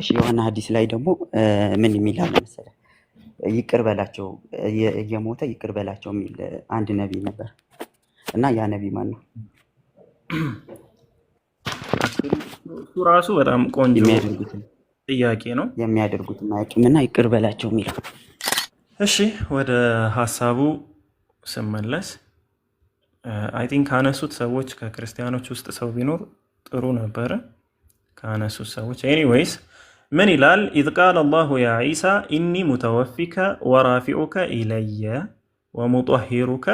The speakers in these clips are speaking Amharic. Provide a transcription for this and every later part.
እሺ የሆነ ሐዲስ ላይ ደግሞ ምን የሚላል መሰለህ ይቅር በላቸው እየሞተ ይቅር በላቸው የሚል አንድ ነቢይ ነበር እና ያ ነቢይ ማን ነው? እሱ ራሱ በጣም ቆንጆ የሚያደርጉትን ጥያቄ ነው። የሚያደርጉትን አያውቅምና ይቅር በላቸው የሚለው። እሺ ወደ ሀሳቡ ስመለስ አይ ቲንክ ካነሱት ሰዎች ከክርስቲያኖች ውስጥ ሰው ቢኖር ጥሩ ነበረ። ካነሱት ሰዎች ኤኒዌይስ ምን ይላል? ኢዝ ቃለ አላሁ ያ ዒሳ ኢኒ ሙተወፊከ ወራፊዑከ ኢለየ ወሙጠሂሩከ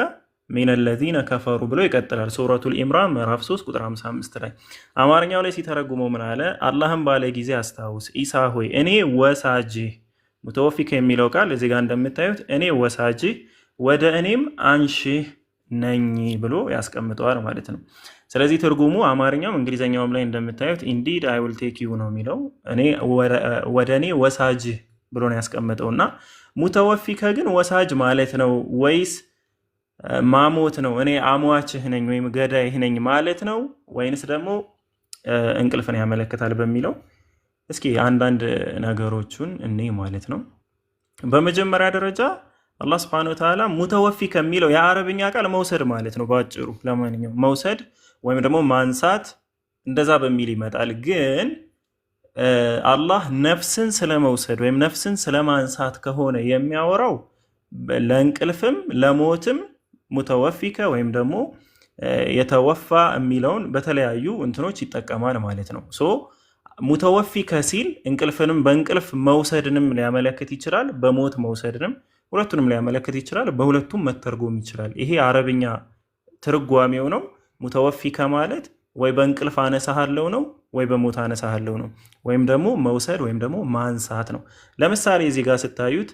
ሚነ ለዚነ ከፈሩ ብሎ ይቀጥላል። ሱረቱል ኢምራን ምዕራፍ 3 ቁጥር 55 ላይ አማርኛው ላይ ሲተረጉመው ምን አለ? አላህም ባለ ጊዜ አስታውስ ኢሳ ሆይ እኔ ወሳጅህ፣ ሙተወፊከ የሚለው ቃል እዚህ ጋር እንደምታዩት እኔ ወሳጅህ ወደ እኔም አንሺህ ነኝ ብሎ ያስቀምጠዋል ማለት ነው። ስለዚህ ትርጉሙ አማርኛውም እንግሊዘኛውም ላይ እንደምታዩት ኢንዲድ አይ ዊል ቴክ ዩ ነው የሚለው ወደ እኔ ወሳጅህ ብሎ ነው ያስቀምጠው እና ሙተወፊከ ግን ወሳጅ ማለት ነው ወይስ ማሞት ነው? እኔ አሟችህ ነኝ ወይም ገዳይህ ነኝ ማለት ነው ወይንስ ደግሞ እንቅልፍን ያመለክታል በሚለው እስኪ አንዳንድ ነገሮቹን እኔ ማለት ነው። በመጀመሪያ ደረጃ አላህ ስብሐነሁ ወተዓላ ሙተወፊ ከሚለው የአረብኛ ቃል መውሰድ ማለት ነው ባጭሩ። ለማንኛውም መውሰድ ወይም ደግሞ ማንሳት እንደዛ በሚል ይመጣል። ግን አላህ ነፍስን ስለመውሰድ ወይም ነፍስን ስለማንሳት ከሆነ የሚያወራው ለእንቅልፍም ለሞትም ሙተወፊከ ወይም ደግሞ የተወፋ የሚለውን በተለያዩ እንትኖች ይጠቀማል ማለት ነው። ሶ ሙተወፊከ ሲል እንቅልፍንም በእንቅልፍ መውሰድንም ሊያመለክት ይችላል፣ በሞት መውሰድንም ሁለቱንም ሊያመለክት ይችላል። በሁለቱም መተርጎም ይችላል። ይሄ አረብኛ ትርጓሜው ነው። ሙተወፊከ ማለት ወይ በእንቅልፍ አነሳሃለው ነው ወይ በሞት አነሳሃለው ነው፣ ወይም ደግሞ መውሰድ ወይም ደግሞ ማንሳት ነው። ለምሳሌ እዚህ ጋር ስታዩት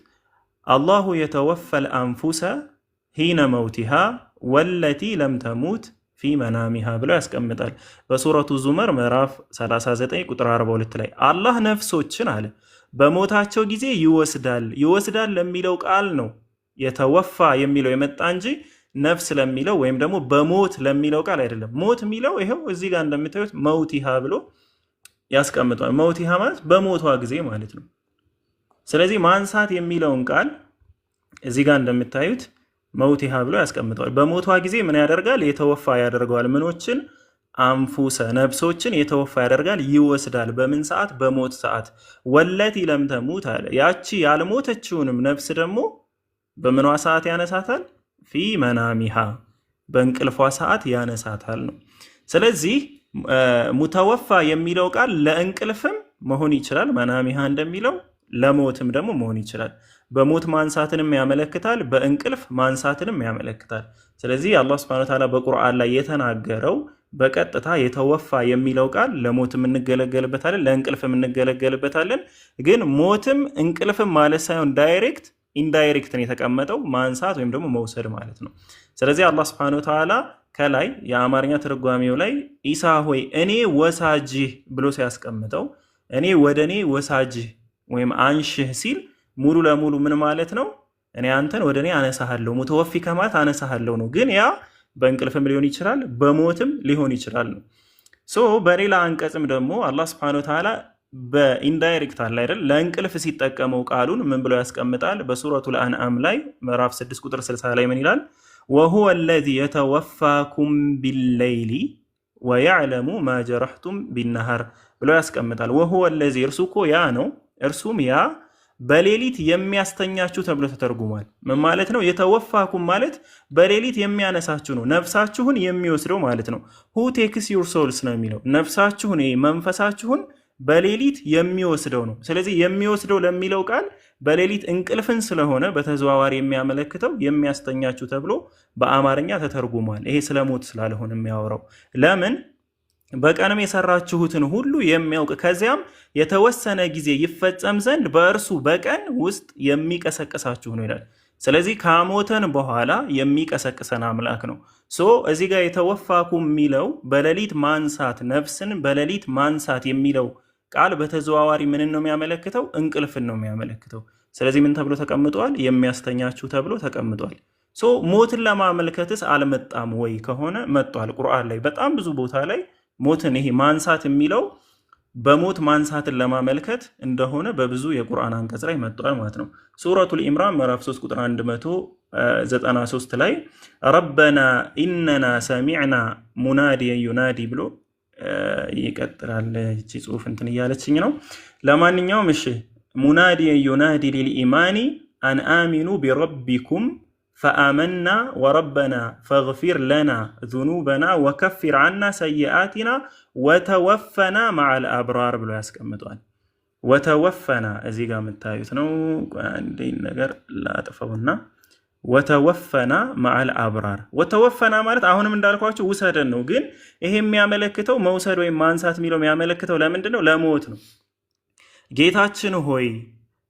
አላሁ የተወፈል አንፉሰ ሂነ መውቲሃ ወለቲ ለም ተሙት ፊ መናሚሃ ብለው ያስቀምጣል። በሱረቱ ዙመር ምዕራፍ 39 ቁጥር 42 ላይ አላህ ነፍሶችን አለ በሞታቸው ጊዜ ይወስዳል። ይወስዳል ለሚለው ቃል ነው የተወፋ የሚለው የመጣ እንጂ ነፍስ ለሚለው ወይም ደግሞ በሞት ለሚለው ቃል አይደለም። ሞት የሚለው ይሄው እዚህ ጋር እንደምታዩት መውቲሃ ብሎ ያስቀምጣል። መውቲሃ ማለት በሞቷ ጊዜ ማለት ነው። ስለዚህ ማንሳት የሚለውን ቃል እዚህ ጋር እንደምታዩት መውቲሃ ብሎ ያስቀምጠዋል። በሞቷ ጊዜ ምን ያደርጋል? የተወፋ ያደርገዋል። ምኖችን? አንፉሰ ነፍሶችን የተወፋ ያደርጋል፣ ይወስዳል። በምን ሰዓት? በሞት ሰዓት። ወለቲ ለም ተሙት አለ ያቺ ያልሞተችውንም ነፍስ ደግሞ በምኗ ሰዓት ያነሳታል? ፊ መናሚሃ በእንቅልፏ ሰዓት ያነሳታል ነው። ስለዚህ ሙተወፋ የሚለው ቃል ለእንቅልፍም መሆን ይችላል፣ መናሚሃ እንደሚለው ለሞትም ደግሞ መሆን ይችላል። በሞት ማንሳትንም ያመለክታል፣ በእንቅልፍ ማንሳትንም ያመለክታል። ስለዚህ አላህ ሱብሓነሁ ወተዓላ በቁርአን ላይ የተናገረው በቀጥታ የተወፋ የሚለው ቃል ለሞትም እንገለገልበታለን፣ ለእንቅልፍም እንገለገልበታለን። ግን ሞትም እንቅልፍም ማለት ሳይሆን ዳይሬክት ኢንዳይሬክት ነው የተቀመጠው ማንሳት ወይም ደግሞ መውሰድ ማለት ነው። ስለዚህ አላህ ሱብሓነሁ ወተዓላ ከላይ የአማርኛ ትርጓሜው ላይ ኢሳ ሆይ እኔ ወሳጅህ ብሎ ሲያስቀምጠው እኔ ወደ እኔ ወሳጅህ ወይም አንሽህ ሲል ሙሉ ለሙሉ ምን ማለት ነው? እኔ አንተን ወደ እኔ አነሳሃለሁ። ሙተወፊ ከማለት አነሳሃለሁ ነው። ግን ያ በእንቅልፍም ሊሆን ይችላል በሞትም ሊሆን ይችላል ነው። ሶ በሌላ አንቀጽም ደግሞ አላህ ስብሐነሁ ወተዓላ በኢንዳይሬክት አለ አይደል ለእንቅልፍ ሲጠቀመው ቃሉን ምን ብሎ ያስቀምጣል? በሱረቱል አንዓም ላይ ምዕራፍ 6 ቁጥር 60 ላይ ምን ይላል? ወሁወ አለዚ የተወፋኩም ቢለይሊ ወየዕለሙ ማ ጀረሕቱም ቢነሃር ብሎ ያስቀምጣል። ወሁወ አለዚ እርሱ እኮ ያ ነው፣ እርሱም ያ በሌሊት የሚያስተኛችሁ ተብሎ ተተርጉሟል። ምን ማለት ነው? የተወፋኩም ማለት በሌሊት የሚያነሳችሁ ነው፣ ነፍሳችሁን የሚወስደው ማለት ነው። ሁ ቴክስ ዩር ሶልስ ነው የሚለው ነፍሳችሁን መንፈሳችሁን በሌሊት የሚወስደው ነው። ስለዚህ የሚወስደው ለሚለው ቃል በሌሊት እንቅልፍን ስለሆነ በተዘዋዋሪ የሚያመለክተው የሚያስተኛችሁ ተብሎ በአማርኛ ተተርጉሟል። ይሄ ስለሞት ስላልሆነ የሚያወራው ለምን በቀንም የሰራችሁትን ሁሉ የሚያውቅ ከዚያም የተወሰነ ጊዜ ይፈጸም ዘንድ በእርሱ በቀን ውስጥ የሚቀሰቅሳችሁ ነው ይላል። ስለዚህ ከሞተን በኋላ የሚቀሰቅሰን አምላክ ነው። እዚህ ጋር የተወፋኩም የሚለው በሌሊት ማንሳት ነፍስን በሌሊት ማንሳት የሚለው ቃል በተዘዋዋሪ ምንን ነው የሚያመለክተው? እንቅልፍን ነው የሚያመለክተው። ስለዚህ ምን ተብሎ ተቀምጧል? የሚያስተኛችሁ ተብሎ ተቀምጧል። ሞትን ለማመልከትስ አልመጣም ወይ ከሆነ መጥቷል። ቁርአን ላይ በጣም ብዙ ቦታ ላይ ሞትን ይሄ ማንሳት የሚለው በሞት ማንሳትን ለማመልከት እንደሆነ በብዙ የቁርአን አንቀጽ ላይ መጥቷል ማለት ነው። ሱረቱል ኢምራን ምዕራፍ 3 ቁጥር 193 ላይ ረበና ኢነና ሰሚዕና ሙናዲየን ዩናዲ ብሎ ይቀጥላል። እቺ ጽሁፍ እንትን እያለችኝ ነው። ለማንኛውም እሺ ሙናዲየን ዩናዲ ሊልኢማኒ አን አሚኑ ቢረቢኩም ፈአመና ወረበና ፈግፊር ለና ዙኑበና ወከፊር ዓና ሰይአቲና ወተወፈና መዓል አብራር ብሎ ያስቀምጧል። ወተወፈና እዚህ ጋር የምታዩት ነው። አንዴ ነገር ላጥፈውና ወተወፈና መዓል አብራር። ወተወፈና ማለት አሁንም እንዳልኳችሁ ውሰደን ነው። ግን ይሄ የሚያመለክተው መውሰድ ወይም ማንሳት የሚለው የሚያመለክተው ለምንድን ነው? ለሞት ነው። ጌታችን ሆይ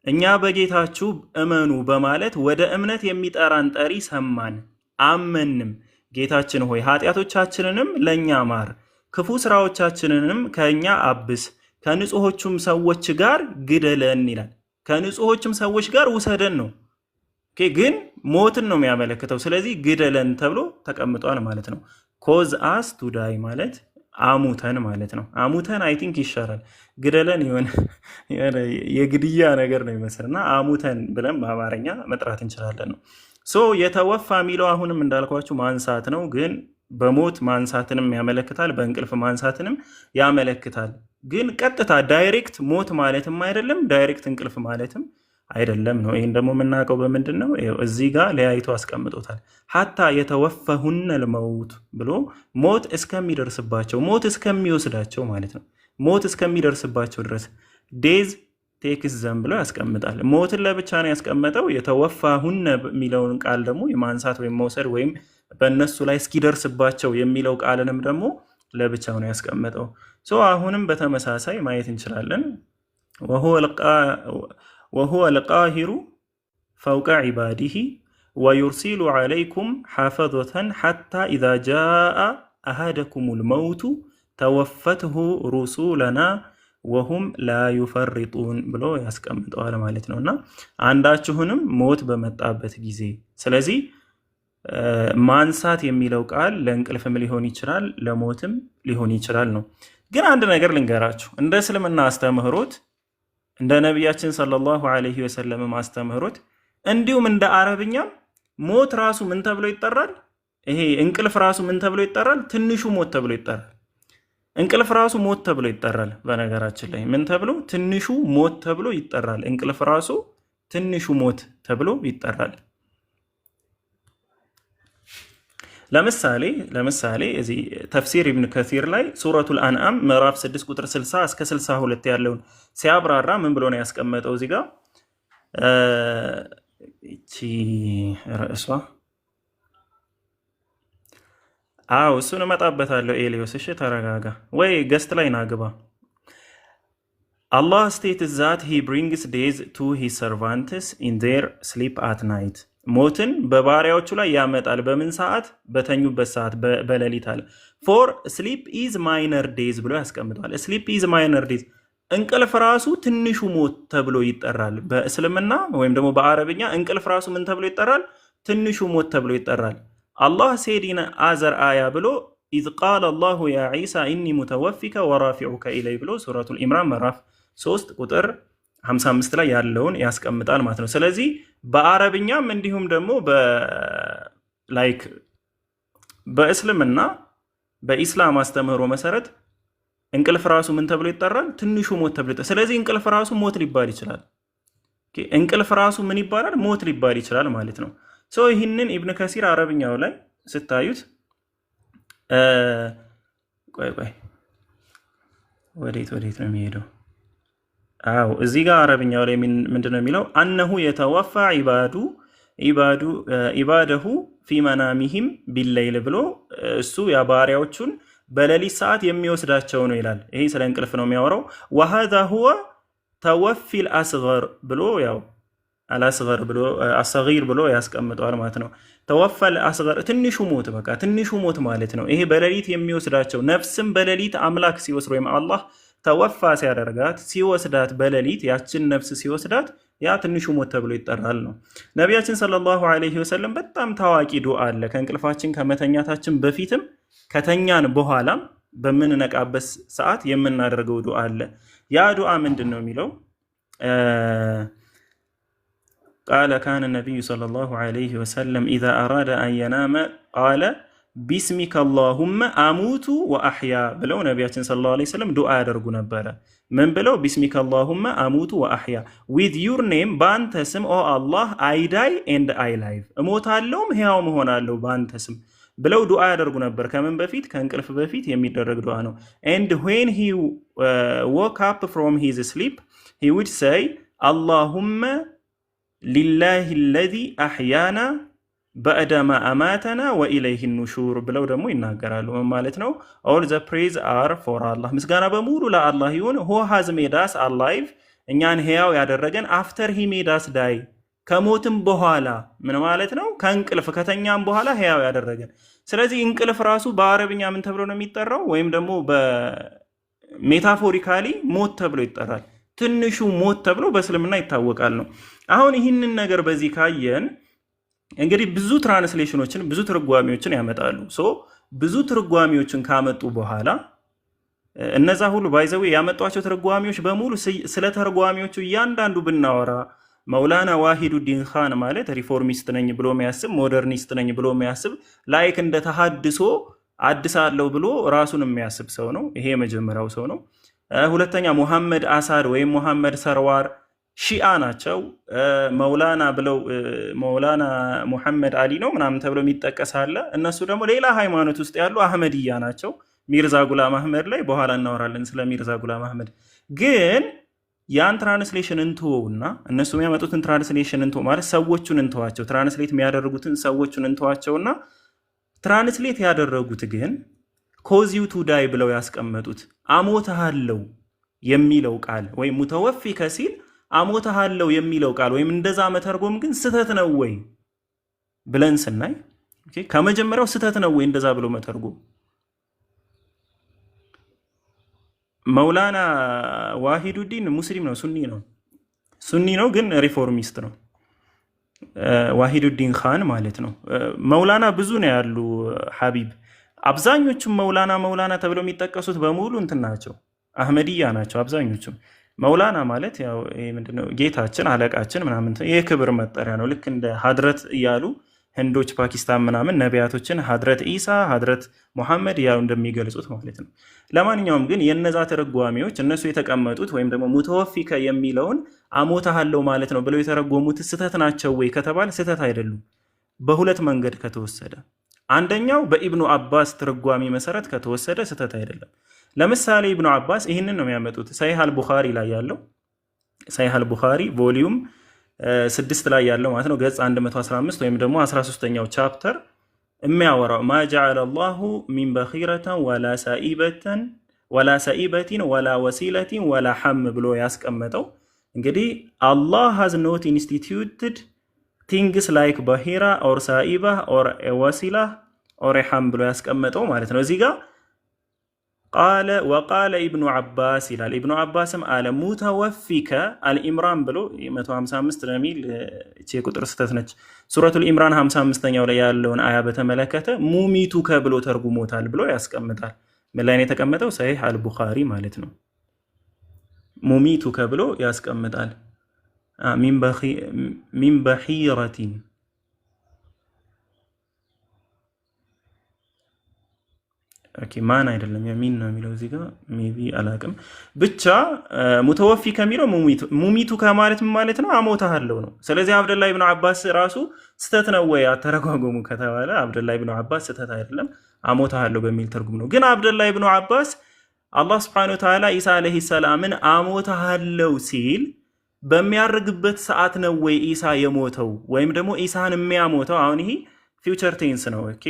እኛ በጌታችሁ እመኑ በማለት ወደ እምነት የሚጠራን ጠሪ ሰማን፣ አመንም። ጌታችን ሆይ ኃጢአቶቻችንንም ለእኛ ማር፣ ክፉ ስራዎቻችንንም ከእኛ አብስ፣ ከንጹሖቹም ሰዎች ጋር ግደለን ይላል። ከንጹሖችም ሰዎች ጋር ውሰደን ነው። ግን ሞትን ነው የሚያመለክተው። ስለዚህ ግደለን ተብሎ ተቀምጧል ማለት ነው። ኮዝ አስ ቱ ዳይ ማለት አሙተን ማለት ነው። አሙተን አይ ቲንክ ይሻላል። ግደለን የሆነ የግድያ ነገር ነው ይመስልና አሙተን ብለን በአማርኛ መጥራት እንችላለን ነው። ሶ የተወፋ የሚለው አሁንም እንዳልኳችሁ ማንሳት ነው። ግን በሞት ማንሳትንም ያመለክታል፣ በእንቅልፍ ማንሳትንም ያመለክታል። ግን ቀጥታ ዳይሬክት ሞት ማለትም አይደለም፣ ዳይሬክት እንቅልፍ ማለትም አይደለም ነው። ይህን ደግሞ የምናውቀው በምንድን ነው? እዚህ ጋር ለያይቶ አስቀምጦታል። ሀታ የተወፈሁነል መውት ብሎ ሞት እስከሚደርስባቸው፣ ሞት እስከሚወስዳቸው ማለት ነው። ሞት እስከሚደርስባቸው ድረስ ዴዝ ቴክስ ዘም ብሎ ያስቀምጣል። ሞትን ለብቻ ነው ያስቀመጠው። የተወፋሁነ የሚለውን ቃል ደግሞ የማንሳት ወይም መውሰድ ወይም በእነሱ ላይ እስኪደርስባቸው የሚለው ቃልንም ደግሞ ለብቻው ነው ያስቀመጠው። አሁንም በተመሳሳይ ማየት እንችላለን። ወሁወ ልቃሂሩ ፈውቀ ዒባዲሂ ወዩርሲሉ ዓለይኩም ሓፈዘተን ሓታ ኢዛ ጃአ አሃደኩሙል መውቱ ተወፈትሁ ሩሱለና ወሁም ላ ዩፈሪጡን ብሎ ያስቀምጠዋል ማለት ነው። እና አንዳችሁንም ሞት በመጣበት ጊዜ፣ ስለዚህ ማንሳት የሚለው ቃል ለእንቅልፍም ሊሆን ይችላል፣ ለሞትም ሊሆን ይችላል ነው። ግን አንድ ነገር ልንገራችሁ፣ እንደ እስልምና አስተምህሮት፣ እንደ ነቢያችን ሰለላሁ ዐለይሂ ወሰለም ማስተምህሮት፣ እንዲሁም እንደ አረብኛም ሞት ራሱ ምን ተብሎ ይጠራል? ይሄ እንቅልፍ ራሱ ምን ተብሎ ይጠራል? ትንሹ ሞት ተብሎ ይጠራል። እንቅልፍ ራሱ ሞት ተብሎ ይጠራል። በነገራችን ላይ ምን ተብሎ? ትንሹ ሞት ተብሎ ይጠራል። እንቅልፍ ራሱ ትንሹ ሞት ተብሎ ይጠራል። ለምሳሌ እዚህ ተፍሲር ኢብን ከሲር ላይ ሱረቱል አንዓም ምዕራፍ 6 ቁጥር 60 እስከ 62 ያለውን ሲያብራራ ምን ብሎ ነው ያስቀመጠው? እዚህ ጋር እቺ ርዕሷ እሱን እመጣበታለሁ። ኤሊዮስ እሺ ተረጋጋ፣ ወይ ገስት ላይ ናግባ። Allah states that he brings days to his servants in their sleep at night. ሞትን በባሪያዎቹ ላይ ያመጣል። በምን ሰዓት? በተኙበት ሰዓት፣ በሌሊት አለ። ፎር ስሊፕ ኢዝ ማይነር ዴዝ ብሎ ያስቀምጠዋል። ስሊፕ ኢዝ ማይነር ዴዝ፣ እንቅልፍ ራሱ ትንሹ ሞት ተብሎ ይጠራል። በእስልምና ወይም ደግሞ በአረብኛ እንቅልፍ ራሱ ምን ተብሎ ይጠራል? ትንሹ ሞት ተብሎ ይጠራል። አላህ ሴዲነ አዘር አያ ብሎ ኢዝ ቃለ አላሁ ያ ዒሳ ኢኒ ሙተወፊከ ወራፊዑከ ኢለይ ብሎ ሱረቱል ኢምራን ምዕራፍ 3 ቁጥር 55 ላይ ያለውን ያስቀምጣል ማለት ነው። ስለዚህ በአረብኛም እንዲሁም ደግሞ በእስልምና በኢስላም አስተምህሮ መሰረት እንቅልፍ ራሱ ምን ተብሎ ይጠራል? ትንሹ ሞት ተብሎ ይጠራል። ስለዚህ እንቅልፍ ራሱ ሞት ሊባል ይችላል። እንቅልፍ ራሱ ምን ይባላል? ሞት ሊባል ይችላል ማለት ነው። ይህንን ኢብን ከሲር አረብኛው ላይ ስታዩት ቆይ ወዴት ነው የሚሄደው? እዚህ ጋር አረብኛው ላይ ምንድነው የሚለው? አነሁ የተወፋ ኢባደሁ ፊ መናሚሂም ቢለይል ብሎ እሱ የባሪያዎቹን በሌሊት ሰዓት የሚወስዳቸው ነው ይላል። ይሄ ስለ እንቅልፍ ነው የሚያወራው። ወሃዛ ሁወ ተወፊል አስገር ብሎ አልአስገር ብሎ አስገር ብሎ ያስቀምጠዋል ማለት ነው። ተወፈል አስገር ትንሹ ሞት፣ በቃ ትንሹ ሞት ማለት ነው። ይሄ በሌሊት የሚወስዳቸው ነፍስም በሌሊት አምላክ ሲወስድ ወይም አላህ ተወፋ ሲያደርጋት ሲወስዳት፣ በሌሊት ያችን ነፍስ ሲወስዳት ያ ትንሹ ሞት ተብሎ ይጠራል ነው። ነቢያችን ሰለላሁ ዐለይሂ ወሰለም በጣም ታዋቂ ዱዓ አለ። ከእንቅልፋችን ከመተኛታችን በፊትም ከተኛን በኋላም በምንነቃበት ሰዓት የምናደርገው ዱዓ አለ። ያ ዱዓ ምንድነው የሚለው? ቃለ ካነ ነቢዩ ሰለላሁ ዐለይሂ ወሰለም ኢዛ አራደ አን የናመ ቃለ ቢስሚከ አላሁመ አሙቱ ወአሕያ ብለው ነቢያችን ሰለላሁ ዐለይሂ ወሰለም ዱዓ ያደርጉ ነበረ። ምን ብለው? ቢስሚከ አላሁመ አሙቱ ወአሕያ፣ ዊዝ ዩር ኔም በአንተ ስም ኦ አላህ አይ ዳይ ኤንድ አይ ላይቭ፣ እሞታለሁም ሕያው መሆናለሁ በአንተ ስም ብለው ዱዓ ያደርጉ ነበር። ከምን በፊት? ከእንቅልፍ በፊት የሚደረግ ዱዓ ነው። ኤንድ ዌን ሂ ዎክ አፕ ፍሮም ሂዝ ስሊፕ ሂ ውድ ሰይ አላሁመ ሊላሂ አለዚ አሕያና በዕደማ አማተና ወኢለይህ ኑሹር ብለው ደግሞ ይናገራሉ። ማለት ነው ኦል ዘ ፕሬዝ አር ፎር አላህ፣ ምስጋና በሙሉ ለአላህ ይሁን። ሁ ሃዝ ሜድ አስ አላይቭ፣ እኛን ሕያው ያደረገን። አፍተር ሂ ሜድ አስ ዳይ፣ ከሞትም በኋላ ምን ማለት ነው? ከእንቅልፍ ከተኛም በኋላ ሕያው ያደረገን። ስለዚህ እንቅልፍ ራሱ በአረብኛ ምን ተብሎ ነው የሚጠራው? ወይም ደግሞ በሜታፎሪካሊ ሞት ተብሎ ይጠራል። ትንሹ ሞት ተብሎ በእስልምና ይታወቃል ነው። አሁን ይህንን ነገር በዚህ ካየን እንግዲህ ብዙ ትራንስሌሽኖችን ብዙ ትርጓሚዎችን ያመጣሉ። ብዙ ትርጓሚዎችን ካመጡ በኋላ እነዛ ሁሉ ባይዘው ያመጧቸው ትርጓሚዎች በሙሉ ስለ ተርጓሚዎቹ እያንዳንዱ ብናወራ መውላና ዋሂዱዲን ኻን ማለት ሪፎርሚስት ነኝ ብሎ የሚያስብ ሞደርኒስት ነኝ ብሎ የሚያስብ ላይክ እንደ ተሐድሶ አድሳለሁ ብሎ ራሱን የሚያስብ ሰው ነው። ይሄ የመጀመሪያው ሰው ነው። ሁለተኛ ሙሐመድ አሳድ ወይም ሙሐመድ ሰርዋር ሺአ ናቸው። መውላና ብለው መውላና ሙሐመድ አሊ ነው ምናምን ተብሎ የሚጠቀሳለ። እነሱ ደግሞ ሌላ ሃይማኖት ውስጥ ያሉ አህመድያ ናቸው። ሚርዛ ጉላም አህመድ ላይ በኋላ እናወራለን ስለ ሚርዛ ጉላም አህመድ። ግን ያን ትራንስሌሽን እንተወውና እነሱ የሚያመጡትን ትራንስሌሽን እንተው ማለት ሰዎቹን እንተዋቸው፣ ትራንስሌት የሚያደርጉትን ሰዎቹን እንተዋቸውና ትራንስሌት ያደረጉት ግን ኮዚው ቱ ዳይ ብለው ያስቀመጡት አሞታለው የሚለው ቃል ወይም ሙተወፊከ ሲል አሞታለው የሚለው ቃል ወይም እንደዛ መተርጎም ግን ስተት ነው ወይ ብለን ስናይ ከመጀመሪያው ስተት ነው ወይ እንደዛ ብሎ መተርጎም? መውላና ዋሂዱዲን ሙስሊም ነው፣ ሱኒ ነው ግን ሪፎርሚስት ነው። ዋሂዱዲን ኻን ማለት ነው። መውላና ብዙ ነው ያሉ ሐቢብ። አብዛኞቹም መውላና ተብለው የሚጠቀሱት በሙሉ እንትን ናቸው፣ አህመድያ ናቸው አብዛኞቹም። መውላና ማለት ያው ምንድነው ጌታችን አለቃችን ምናምን የክብር መጠሪያ ነው። ልክ እንደ ሀድረት እያሉ ህንዶች ፓኪስታን ምናምን ነቢያቶችን ሀድረት ኢሳ ሀድረት ሙሐመድ ያው እንደሚገልጹት ማለት ነው። ለማንኛውም ግን የነዛ ተረጓሚዎች እነሱ የተቀመጡት ወይም ደግሞ ሙተወፊከ የሚለውን አሞታለው ማለት ነው ብለው የተረጎሙት ስተት ናቸው ወይ ከተባለ ስተት አይደሉም። በሁለት መንገድ ከተወሰደ፣ አንደኛው በኢብኑ አባስ ትርጓሚ መሰረት ከተወሰደ ስተት አይደለም። ለምሳሌ ኢብኑ አባስ ይህንን ነው የሚያመጡት። ሰሒህ አልቡኻሪ ላይ ያለው ሰሒህ አልቡኻሪ ቮሊዩም 6 ላይ ያለው ማለት ነው ገጽ 115 ወይም ደግሞ 13ኛው ቻፕተር የሚያወራው ማ ጀዐለ አላሁ ሚን በኺረተን ወላ ሰኢበቲን ወላ ወሲለቲን ወላ ሐም ብሎ ያስቀመጠው እንግዲህ አላህ ሃዝ ኖት ኢንስቲትዩትድ ቲንግስ ላይክ በሂራ ኦር ሳኢባ ኦር ወሲላ ኦር ሐም ብሎ ያስቀመጠው ማለት ነው። እዚህ ጋር ወቃለ ኢብኑ አባስ ይላል። ኢብኑ አባስም አለ ሙተወፊከ አልኢምራን ብሎ 155 ለሚል እቺ ቁጥር ስተት ነች። ሱረቱል ኢምራን 55ኛው ላይ ያለውን አያ በተመለከተ ሙሚቱከ ብሎ ተርጉሞታል ብሎ ያስቀምጣል። ምን ላይ ነው የተቀመጠው? ሰሒህ አልቡኻሪ ማለት ነው። ሙሚቱከ ብሎ ያስቀምጣል። ሚን በሒረቲን ማን አይደለም የሚን ነው የሚለው እዚህ ጋር ሜቢ አላቅም። ብቻ ሙተወፊ ከሚለው ሙሚቱ ከማለት ማለት ነው አሞታለው ነው። ስለዚህ አብደላህ ኢብኑ አባስ ራሱ ስተት ነው ወይ አተረጓጎሙ ከተባለ አብደላህ ኢብኑ አባስ ስተት አይደለም አሞታለው በሚል ትርጉም ነው። ግን አብደላህ ኢብኑ አባስ አላህ Subhanahu Wa Ta'ala ኢሳ አለይሂ ሰላምን አሞታለው ሲል በሚያርግበት ሰዓት ነው ወይ ኢሳ የሞተው ወይም ደግሞ ኢሳን የሚያሞተው? አሁን ይሄ ፊውቸር ቴንስ ነው። ኦኬ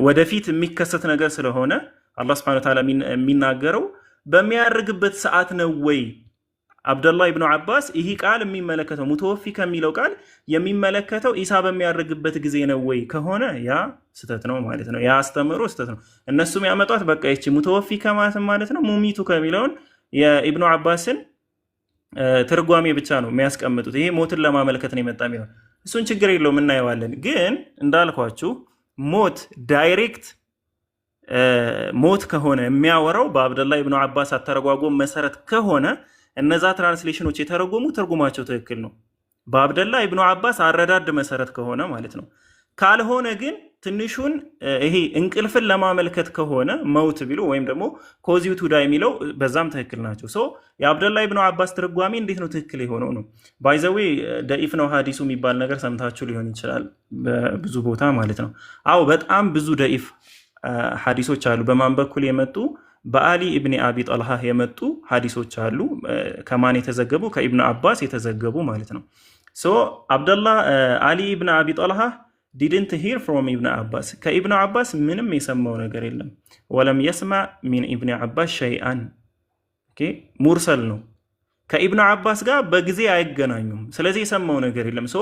ወደፊት የሚከሰት ነገር ስለሆነ አላህ Subhanahu Wa Ta'ala የሚናገረው በሚያርግበት ሰዓት ነው ወይ? አብደላህ ኢብኑ አባስ ይሄ ቃል የሚመለከተው ሙተወፊ ከሚለው ቃል የሚመለከተው ኢሳ በሚያርግበት ጊዜ ነው ወይ ከሆነ ያ ስተት ነው ማለት ነው። ያ አስተምሮ ስተት ነው። እነሱም ያመጣት በቃ እቺ ሙተወፊ ማለት ነው ሙሚቱ ከሚለውን የኢብኑ አባስን ትርጓሜ ብቻ ነው የሚያስቀምጡት። ይሄ ሞትን ለማመልከት ነው የመጣ የሚለው እሱን ችግር የለውም እናየዋለን። ግን እንዳልኳችሁ ሞት ዳይሬክት ሞት ከሆነ የሚያወራው በአብደላህ ኢብኑ አባስ አተረጓጎም መሰረት ከሆነ እነዛ ትራንስሌሽኖች የተረጎሙ ትርጉማቸው ትክክል ነው። በአብደላህ ኢብኑ አባስ አረዳድ መሰረት ከሆነ ማለት ነው። ካልሆነ ግን ትንሹን ይሄ እንቅልፍን ለማመልከት ከሆነ መውት ቢሉ ወይም ደግሞ ኮዚው ቱዳ የሚለው በዛም ትክክል ናቸው። ሶ የአብደላህ ኢብኑ አባስ ትርጓሜ እንዴት ነው ትክክል የሆነው ነው? ባይዘዌ ደኢፍ ነው ሀዲሱ የሚባል ነገር ሰምታችሁ ሊሆን ይችላል በብዙ ቦታ ማለት ነው። አዎ በጣም ብዙ ደኢፍ ሀዲሶች አሉ። በማን በኩል የመጡ በአሊ ኢብኒ አቢ ጠልሃ የመጡ ሀዲሶች አሉ። ከማን የተዘገቡ? ከኢብኑ አባስ የተዘገቡ ማለት ነው። ሶ አብደላህ አሊ ኢብኑ አቢ ጠልሃ ዲድንት ሂር ፍሮም ኢብኑ አባስ፣ ከኢብኑ አባስ ምንም የሰማው ነገር የለም። ወለም የስማዕ ሚን ኢብኒ አባስ ሸይአን፣ ሙርሰል ነው። ከኢብኑ አባስ ጋር በጊዜ አይገናኙም። ስለዚህ የሰማው ነገር የለም። ሶ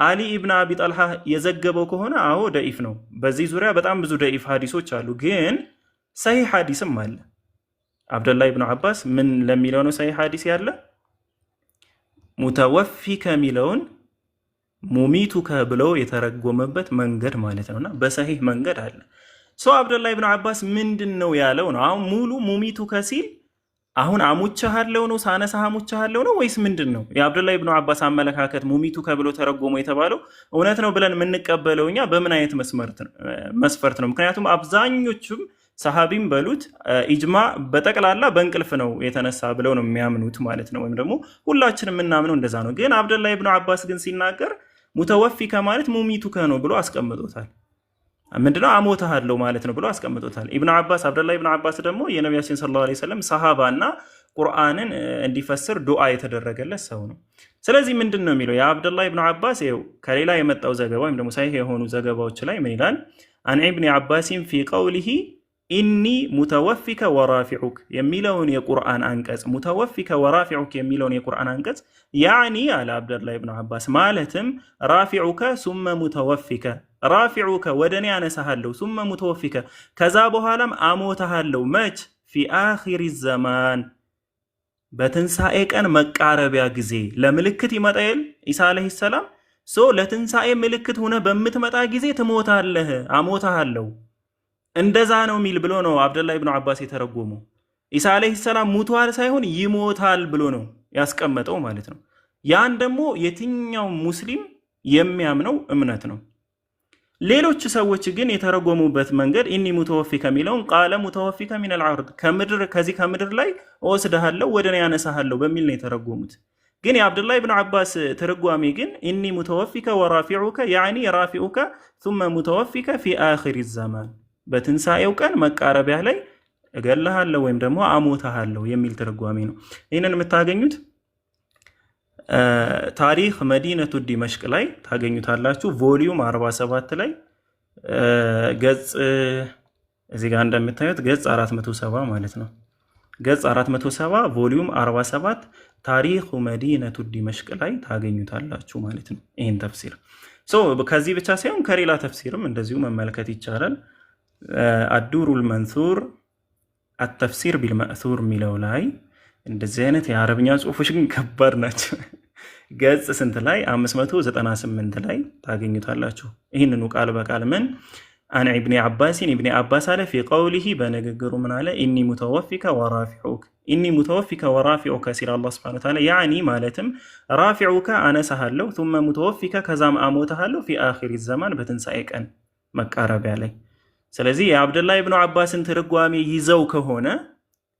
አሊ ኢብኑ አቢ ጠልሃ የዘገበው ከሆነ አዎ ደኢፍ ነው። በዚህ ዙሪያ በጣም ብዙ ደኢፍ ሀዲሶች አሉ። ግን ሰሂህ ሀዲስም አለ። አብደላህ ኢብኑ አባስ ምን ለሚለው ነው ሰሂህ ሀዲስ ያለ? ሙተወፊከ የሚለውን ሙሚቱከ ብለው የተረጎመበት መንገድ ማለት ነውና በሰሂህ መንገድ አለ። ሶ አብደላህ ኢብኑ አባስ ምንድን ነው ያለው ነው? አሁን ሙሉ ሙሚቱከ ሲል አሁን አሙቻሃለው ነው ሳነሳ አሙቻሃለው ነው ወይስ ምንድን ነው? የአብደላህ ኢብኑ አባስ አመለካከት ሙሚቱከ ብሎ ተረጎሞ የተባለው እውነት ነው ብለን የምንቀበለው እኛ በምን አይነት መስፈርት ነው? ምክንያቱም አብዛኞቹም ሰሃቢም በሉት ኢጅማ በጠቅላላ በእንቅልፍ ነው የተነሳ ብለው ነው የሚያምኑት ማለት ነው። ወይም ደግሞ ሁላችንም የምናምነው እንደዛ ነው። ግን አብደላህ ኢብኑ አባስ ግን ሲናገር ሙተወፊከ ማለት ሙሚቱከ ነው ብሎ አስቀምጦታል። ምንድነው? አሞታሃለው ማለት ነው ብሎ አስቀምጦታል። ኢብኑ አባስ አብደላህ ኢብኑ አባስ ደግሞ የነቢያችን ሰለላሁ ዐለይሂ ወሰለም ሰሃባና ቁርአንን እንዲፈስር ዱዓ የተደረገለት ሰው ነው። ስለዚህ ምንድን ነው የሚለው የአብደላህ ኢብኑ አባስ ይኸው ከሌላ የመጣው ዘገባ ወይም ደግሞ ሳሂህ የሆኑ ዘገባዎች ላይ ምን ይላል? አን ኢብኒ አባሲን ፊ ቀውሊሂ ኢኒ ሙተወፊከ ወራፊዑክ የሚለውን የቁርአን አንቀጽ ሙተወፊከ ወራፊዑክ የሚለውን የቁርአን አንቀጽ ያኒ አለ አብደላህ ኢብኑ አባስ ማለትም ራፊዑከ ሱመ ሙተወፊከ ራፊዑከ ወደ እኔ ያነሳሃለሁ ሱመ ሙተወፊከ ከዛ በኋላም አሞታሃለሁ መች ፊ አኺሪ ዘማን በትንሣኤ ቀን መቃረቢያ ጊዜ ለምልክት ይመጣል ኢሳ አለይሂ ሰላም ሶ ለትንሣኤ ምልክት ሆነ በምትመጣ ጊዜ ትሞታለህ አሞታሃለሁ እንደዛ ነው ሚል ብሎ ነው አብደላህ ኢብኑ አባስ የተረጎመው። ኢሳ አለይሂ ሰላም ሙቷል ሳይሆን ይሞታል ብሎ ነው ያስቀመጠው ማለት ነው። ያን ደግሞ የትኛው ሙስሊም የሚያምነው እምነት ነው። ሌሎች ሰዎች ግን የተረጎሙበት መንገድ ኢኒ ሙተወፊከ የሚለውን ቃለ ሙተወፊከ ሚነል ዐርድ ከዚህ ከምድር ላይ እወስድሃለሁ ወደ እኔ ያነሳሃለሁ በሚል ነው የተረጎሙት። ግን የአብደላህ ኢብኑ አባስ ትርጓሜ ግን ኢኒ ሙተወፊከ ወራፊዑከ ያኒ ራፊዑከ ثم ሙተወፊከ ፊ አኺሪ ዘማን በትንሣኤው ቀን መቃረቢያ ላይ እገልሃለሁ ወይም ደግሞ አሞታሃለሁ የሚል ትርጓሜ ነው። ይህንን የምታገኙት ታሪክ መዲነቱ ዲመሽቅ ላይ ታገኙታላችሁ። ቮሊዩም 47 ላይ ገጽ እዚህ ጋር እንደምታዩት ገጽ 470 ማለት ነው። ገጽ 470 ቮሊዩም 47 ታሪክ መዲነቱ ዲመሽቅ ላይ ታገኙታላችሁ ማለት ነው። ይህን ተፍሲር ከዚህ ብቻ ሳይሆን ከሌላ ተፍሲርም እንደዚሁ መመልከት ይቻላል። አዱሩል መንሱር አተፍሲር ቢልመእሱር የሚለው ላይ እንደዚህ አይነት የአረብኛ ጽሁፎች ግን ከባድ ናቸው። ገጽ ስንት ላይ 598 ላይ ታገኙታላችሁ። ይህንኑ ቃል በቃል ምን አን ኢብኒ አባሲን ኢብኒ አባስ አለ ፊ ቀውሊሂ በንግግሩ ምን አለ ኢኒ ሙተወፊከ ወራፊዑከ ኢኒ ሙተወፊከ ወራፊዑከ ሲል አላህ ሱብሓነሁ ወተዓላ ያኒ ማለትም ራፊዑከ አነሳሃለሁ ثم ሙተወፊከ ከዛም አሞታሃለሁ ፊ አኺሪ ዘማን በትንሣኤ ቀን መቃረቢያ ላይ። ስለዚህ የአብደላህ ኢብኑ አባስን ትርጓሜ ይዘው ከሆነ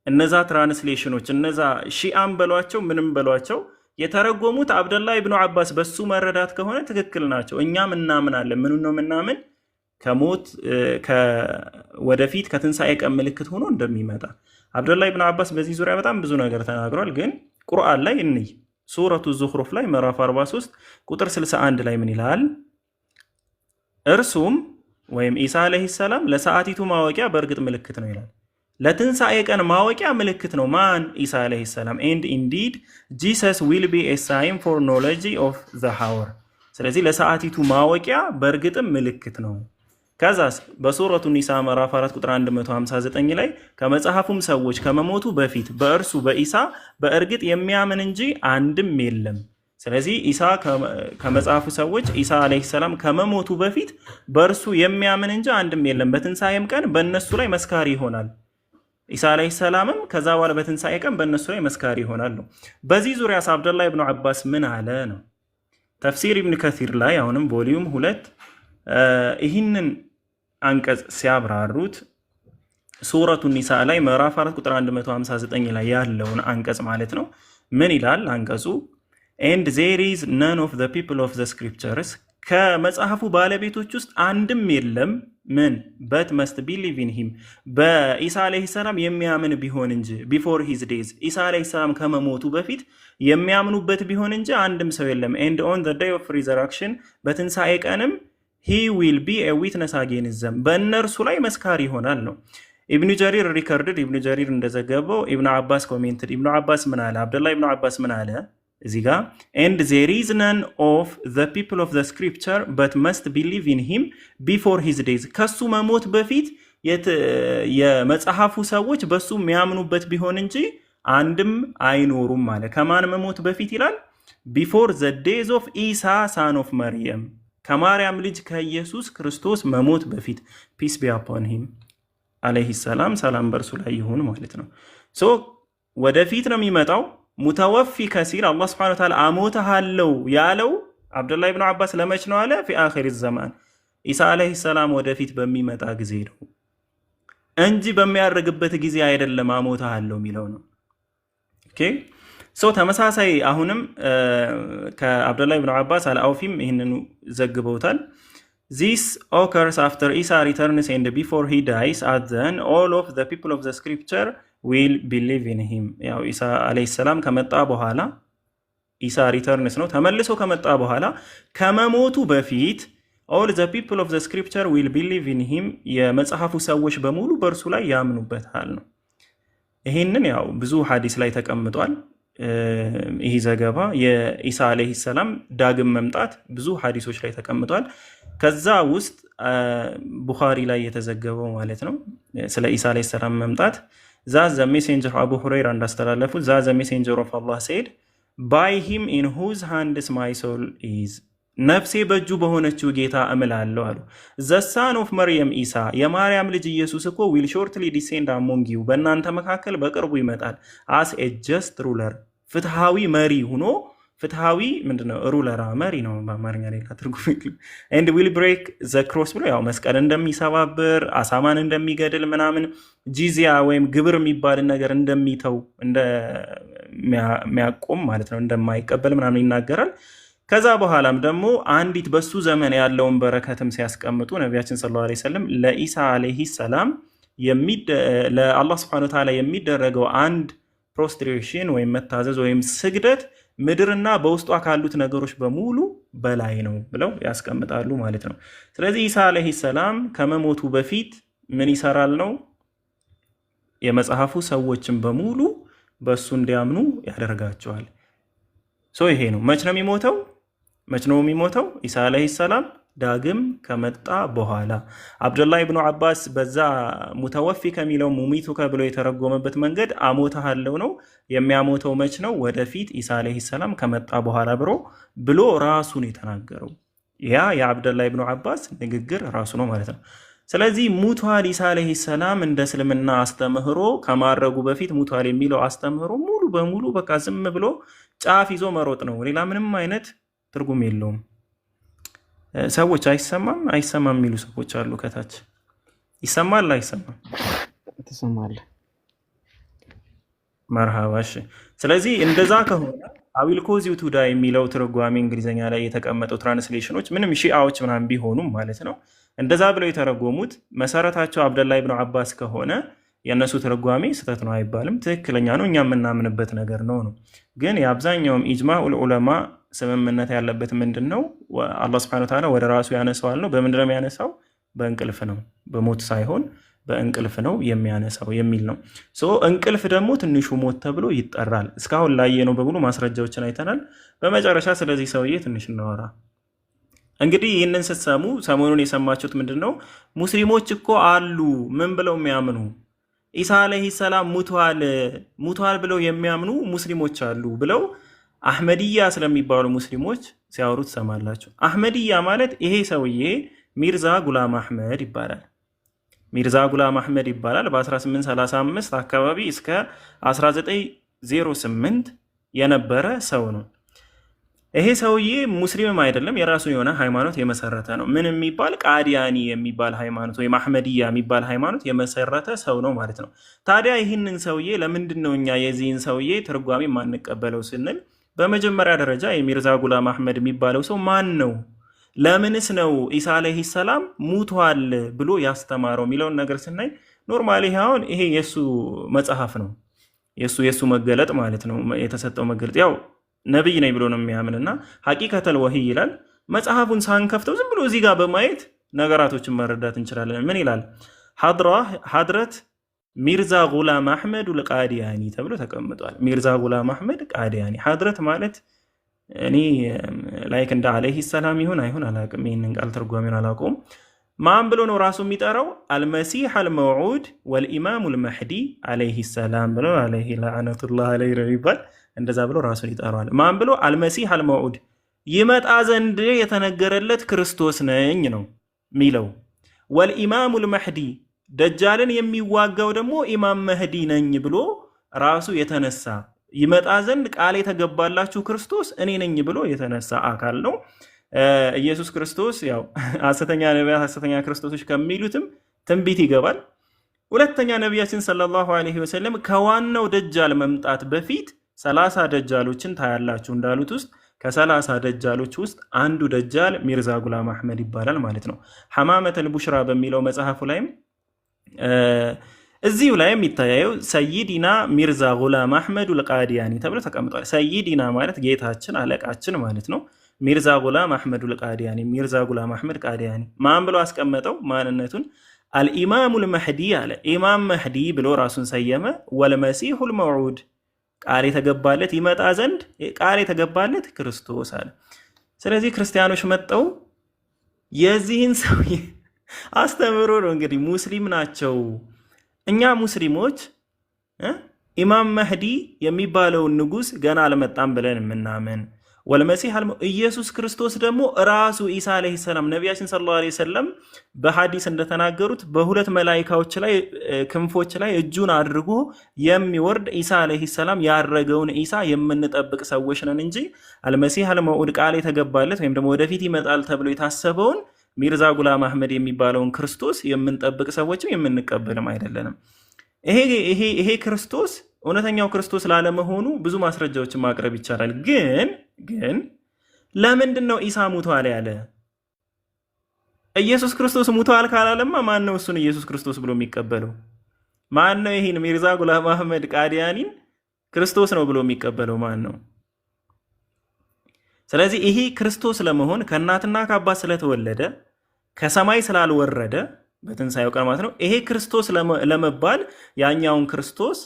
እነዛ ትራንስሌሽኖች እነዛ ሺአም በሏቸው ምንም በሏቸው የተረጎሙት አብደላህ ኢብኑ አባስ በሱ መረዳት ከሆነ ትክክል ናቸው። እኛም እናምናለን። ምኑን ነው የምናምን? ከሞት ወደፊት ከትንሣኤ ቀን ምልክት ሆኖ እንደሚመጣ አብደላህ ኢብኑ አባስ በዚህ ዙሪያ በጣም ብዙ ነገር ተናግሯል። ግን ቁርአን ላይ እንይ ሱረቱ ዙኽሩፍ ላይ ምዕራፍ 43 ቁጥር 61 ላይ ምን ይላል? እርሱም ወይም ኢሳ አለይሂ ሰላም ለሰዓቲቱ ማወቂያ በእርግጥ ምልክት ነው ይላል። ለትንሣኤ ቀን ማወቂያ ምልክት ነው ማን? ኢሳ አለይሂ ሰላም ኤንድ ኢንዲድ ጂሰስ ዊል ቢ ኤ ሳይን ፎር ኖሌጅ ኦፍ ዘ ሃወር። ስለዚህ ለሰዓቲቱ ማወቂያ በእርግጥም ምልክት ነው። ከዛስ በሱረቱ ኒሳ ምዕራፍ 4 ቁጥር 159 ላይ ከመጽሐፉም ሰዎች ከመሞቱ በፊት በእርሱ በኢሳ በእርግጥ የሚያምን እንጂ አንድም የለም። ስለዚህ ኢሳ ከመጽሐፉ ሰዎች ኢሳ አለይሂ ሰላም ከመሞቱ በፊት በእርሱ የሚያምን እንጂ አንድም የለም፣ በትንሣኤም ቀን በእነሱ ላይ መስካሪ ይሆናል። ኢሳ አለይሂ ሰላምም ከዛ በኋላ በትንሣኤ ቀን በእነሱ ላይ መስካሪ ይሆናል ነው። በዚህ ዙሪያ አብደላህ ኢብኑ አባስ ምን አለ ነው? ተፍሲር ኢብኑ ከሲር ላይ አሁንም ቮሊዩም 2 ይህንን አንቀጽ ሲያብራሩት ሱረቱ ኒሳ ላይ ምዕራፍ 4 ቁጥር 159 ላይ ያለውን አንቀጽ ማለት ነው። ምን ይላል አንቀጹ? and there is none of the people of the scriptures ከመጽሐፉ ባለቤቶች ውስጥ አንድም የለም ምን but must believe in him በኢሳ አለይሂ ሰላም የሚያምን ቢሆን እንጂ before his days ኢሳ አለይሂ ሰላም ከመሞቱ በፊት የሚያምኑበት ቢሆን እንጂ አንድም ሰው የለም and on the day of resurrection በትንሣኤ ቀንም he will be a witness against them በእነርሱ ላይ መስካሪ ይሆናል ነው። ኢብኑ ጀሪር ሪከርድድ ኢብኑ ጀሪር እንደዘገበው ኢብኑ አባስ ኮሜንትድ ኢብኑ አባስ ምን አለ? አብደላህ ኢብኑ አባስ ምን አለ እዚህ ጋር and there is none of the people of the scripture but must believe in him before his days ከሱ መሞት በፊት የመጽሐፉ ሰዎች በሱ የሚያምኑበት ቢሆን እንጂ አንድም አይኖሩም ማለት ከማን መሞት በፊት ይላል? before the days of Isa son of Maryam ከማርያም ልጅ ከኢየሱስ ክርስቶስ መሞት በፊት peace be upon him አለይሂ ሰላም ሰላም በርሱ ላይ ይሁን ማለት ነው። ሶ ወደፊት ነው የሚመጣው ሙተወፊ ከሲል አላህ Subhanahu Wa Ta'ala አሞተሃለው ያለው አብደላህ ኢብኑ አባስ ለመች ነው አለ? في آخر الزمان ኢሳ አለይሂ ሰላም ወደፊት በሚመጣ ጊዜ ነው እንጂ በሚያርግበት ጊዜ አይደለም አሞተሃለው የሚለው ነው። ኦኬ ሶ ተመሳሳይ አሁንም ከአብደላህ ኢብኑ አባስ አልአውፊም ይሄንን ዘግበውታል። This occurs after Isa returns and before he dies, and then all of the people of the scripture will believe in him. ያው ኢሳ አለይሂ ሰላም ከመጣ በኋላ ኢሳ ሪተርንስ ነው ተመልሶ ከመጣ በኋላ ከመሞቱ በፊት all the people of the scripture will believe in him የመጽሐፉ ሰዎች በሙሉ በእርሱ ላይ ያምኑበታል ነው። ይሄንን ያው ብዙ ሐዲስ ላይ ተቀምጧል። ይህ ዘገባ የኢሳ አለይሂ ሰላም ዳግም መምጣት ብዙ ሐዲሶች ላይ ተቀምጧል። ከዛ ውስጥ ቡኻሪ ላይ የተዘገበው ማለት ነው ስለ ኢሳ አለይሂ ሰላም መምጣት the messenger አቡ ሁረይራ እንዳስተላለፉት the messenger of Allah said by him in whose hands my soul is ነፍሴ በእጁ በሆነችው ጌታ እምላለሁ አሉ። the son of Maryam ኢሳ የማርያም ልጅ ኢየሱስ እኮ will shortly descend among you በእናንተ መካከል በቅርቡ ይመጣል as a just ruler ፍትሃዊ መሪ ሆኖ ፍትሃዊ ምንድነው ሩለራ መሪ ነው በአማርኛ ሌላ ትርጉም የለም። and will break the cross ብሎ ያው መስቀል እንደሚሰባብር አሳማን እንደሚገድል ምናምን ጂዚያ ወይም ግብር የሚባል ነገር እንደሚተው እንደሚያቆም ማለት ነው እንደማይቀበል ምናምን ይናገራል። ከዛ በኋላም ደግሞ አንዲት በሱ ዘመን ያለውን በረከትም ሲያስቀምጡ ነቢያችን ሰለላሁ ዐለይሂ ወሰለም ለኢሳ አለይሂ ሰላም ለአላህ Subhanahu Wa Ta'ala የሚደረገው አንድ ፕሮስትሬሽን ወይም መታዘዝ ወይም ስግደት ምድርና በውስጧ ካሉት ነገሮች በሙሉ በላይ ነው ብለው ያስቀምጣሉ ማለት ነው። ስለዚህ ኢሳ አለይሂ ሰላም ከመሞቱ በፊት ምን ይሰራል ነው? የመጽሐፉ ሰዎችን በሙሉ በሱ እንዲያምኑ ያደርጋቸዋል። ይሄ ነው። መች ነው የሚሞተው? ኢሳ አለይሂ ሰላም ዳግም ከመጣ በኋላ። አብደላህ ኢብኑ አባስ በዛ ሙተወፊ ከሚለው ሙሚቱከ ብሎ የተረጎመበት መንገድ አሞታለው ነው። የሚያሞተው መች ነው? ወደፊት ኢሳ አለይሂ ሰላም ከመጣ በኋላ ብሎ ራሱን የተናገረው ያ የአብደላህ ኢብኑ አባስ ንግግር ራሱ ነው ማለት ነው። ስለዚህ ሙቷል ኢሳ አለይሂ ሰላም እንደ እስልምና አስተምህሮ ከማረጉ በፊት ሙቷል የሚለው አስተምህሮ ሙሉ በሙሉ በቃ ዝም ብሎ ጫፍ ይዞ መሮጥ ነው። ሌላ ምንም አይነት ትርጉም የለውም። ሰዎች አይሰማም የሚሉ ሰዎች አሉ። ከታች ይሰማል አይሰማም? ተሰማለ። መርሃባሽ። ስለዚህ እንደዛ ከሆነ አዊል ኮዝ ዩ ቱ ዳይ የሚለው ትርጓሜ እንግሊዝኛ ላይ የተቀመጠው ትራንስሌሽኖች ምንም ሺዓዎች ምናምን ቢሆኑም ማለት ነው እንደዛ ብለው የተረጎሙት መሰረታቸው አብደላህ ኢብኑ አባስ ከሆነ የነሱ ትርጓሜ ስህተት ነው አይባልም። ትክክለኛ ነው፣ እኛ የምናምንበት ነገር ነው። ግን የአብዛኛውም ኢጅማኡል ዑለማ ስምምነት ያለበት ምንድነው? አላህ Subhanahu Wa Ta'ala ወደ ራሱ ያነሳዋል ነው። በምንድነው የሚያነሳው? በእንቅልፍ ነው፣ በሞት ሳይሆን በእንቅልፍ ነው የሚያነሳው የሚል ነው። እንቅልፍ ደግሞ ትንሹ ሞት ተብሎ ይጠራል። እስካሁን ላየነው በሙሉ ማስረጃዎችን አይተናል። በመጨረሻ ስለዚህ ሰውዬ ትንሽ እናወራ። እንግዲህ ይህንን ስትሰሙ ሰሞኑን የሰማችሁት ምንድነው? ሙስሊሞች እኮ አሉ ምን ብለው የሚያምኑ ኢሳ አለይሂ ሰላም ሙቷል ብለው የሚያምኑ ሙስሊሞች አሉ ብለው አህመድያ ስለሚባሉ ሙስሊሞች ሲያወሩት ሰማላችሁ። አህመድያ ማለት ይሄ ሰውዬ ሚርዛ ጉላም አህመድ ይባላል። ሚርዛ ጉላም አህመድ ይባላል። በ1835 አካባቢ እስከ 1908 የነበረ ሰው ነው። ይሄ ሰውዬ ሙስሊምም አይደለም፣ የራሱ የሆነ ሃይማኖት የመሰረተ ነው። ምን የሚባል ቃዲያኒ የሚባል ሃይማኖት ወይም አህመድያ የሚባል ሃይማኖት የመሰረተ ሰው ነው ማለት ነው። ታዲያ ይህንን ሰውዬ ለምንድን ነው እኛ የዚህን ሰውዬ ትርጓሜ ማንቀበለው ስንል በመጀመሪያ ደረጃ የሚርዛ ጉላም አህመድ የሚባለው ሰው ማን ነው? ለምንስ ነው ኢሳ አለይሂ ሰላም ሙቷል ብሎ ያስተማረው የሚለውን ነገር ስናይ ኖርማሊ አሁን ይሄ የሱ መጽሐፍ ነው፣ የሱ መገለጥ ማለት ነው። የተሰጠው መገለጥ ያው ነብይ ነኝ ብሎ ነው የሚያምንና ሐቂቀተል ወህይ ይላል። መጽሐፉን ሳንከፍተው ዝም ብሎ እዚህ ጋር በማየት ነገራቶችን መረዳት እንችላለን። ምን ይላል? ሐድረት ሚርዛ ጉላም አህመድ አልቃዲያኒ ተብሎ ተቀምጧል። ሚርዛ ጉላም አህመድ ቃዲያኒ። ሐድረት ማለት እኔ ላይክ እንደ አለይሂ ሰላም ይሁን አይሁን አላውቅም፣ ይህንን ቃል ትርጓሜውን አላውቀውም። ማን ብሎ ነው ራሱ የሚጠራው? አልመሲህ አልመውዑድ ወልኢማሙ አልመህዲ አለይሂ ሰላም ብሎ አለይሂ ለዓነቱላህ አለይሂ ይባል እንደዛ ብሎ ራሱን ይጠራዋል። ማን ብሎ? አልመሲህ አልመውዑድ ይመጣ ዘንድ የተነገረለት ክርስቶስ ነኝ ነው ሚለው። ወልኢማሙ አልመህዲ ደጃልን የሚዋጋው ደግሞ ኢማም መህዲ ነኝ ብሎ ራሱ የተነሳ ይመጣ ዘንድ ቃል የተገባላችሁ ክርስቶስ እኔ ነኝ ብሎ የተነሳ አካል ነው ኢየሱስ ክርስቶስ። ያው ሐሰተኛ ነቢያት ሐሰተኛ ክርስቶሶች ከሚሉትም ትንቢት ይገባል። ሁለተኛ ነቢያችን ሰለላሁ ዐለይሂ ወሰለም ከዋናው ደጃል መምጣት በፊት 30 ደጃሎችን ታያላችሁ እንዳሉት ውስጥ ከ30 ደጃሎች ውስጥ አንዱ ደጃል ሚርዛ ጉላም አህመድ ይባላል ማለት ነው። ሐማመተል ቡሽራ በሚለው መጽሐፉ ላይም እዚሁ ላይ የሚታየው ሰይዲና ሚርዛ ጉላም አህመድ አልቃዲያኒ ተብሎ ተቀምጧል። ሰይዲና ማለት ጌታችን አለቃችን ማለት ነው። ሚርዛ ጉላም አህመድ አልቃዲያኒ ሚርዛ ጉላም አህመድ ቃዲያኒ ማን ብሎ አስቀመጠው ማንነቱን? አልኢማሙ አልመህዲ አለ። ኢማም መህዲ ብሎ ራሱን ሰየመ። ወልመሲሁ አልመውዑድ ቃል የተገባለት ይመጣ ዘንድ ቃል የተገባለት ክርስቶስ አለ። ስለዚህ ክርስቲያኖች መጠው የዚህን ሰው አስተምሮ ነው እንግዲህ ሙስሊም ናቸው። እኛ ሙስሊሞች ኢማም መህዲ የሚባለውን ንጉስ ገና አልመጣም ብለን የምናምን ወልመሲህ ኢየሱስ ክርስቶስ ደግሞ ራሱ ኢሳ አለይሂ ሰላም ነቢያችን ሰለላሁ ዐለይሂ ወሰለም በሐዲስ እንደተናገሩት በሁለት መላኢካዎች ላይ ክንፎች ላይ እጁን አድርጎ የሚወርድ ኢሳ አለይሂ ሰላም ያረገውን ኢሳ የምንጠብቅ ሰዎች ነን እንጂ አልመሲህ አልመውዑድ ቃል የተገባለት ወይም ደግሞ ወደፊት ይመጣል ተብሎ የታሰበውን ሚርዛ ጉላም አህመድ የሚባለውን ክርስቶስ የምንጠብቅ ሰዎችም የምንቀበልም አይደለንም። ይሄ ክርስቶስ እውነተኛው ክርስቶስ ላለመሆኑ ብዙ ማስረጃዎችን ማቅረብ ይቻላል። ግን ለምንድን ነው ኢሳ ሙቷል ያለ? ኢየሱስ ክርስቶስ ሙቷል ካላለማ ማን ነው እሱን ኢየሱስ ክርስቶስ ብሎ የሚቀበለው? ማን ነው ይሄን ሚርዛ ጉላም አህመድ ቃዲያኒን ክርስቶስ ነው ብሎ የሚቀበለው ማን ነው? ስለዚህ ይሄ ክርስቶስ ለመሆን ከእናትና ከአባት ስለተወለደ ከሰማይ ስላልወረደ በትንሳኤው ቀን ማለት ነው። ይሄ ክርስቶስ ለመባል ያኛውን ክርስቶስ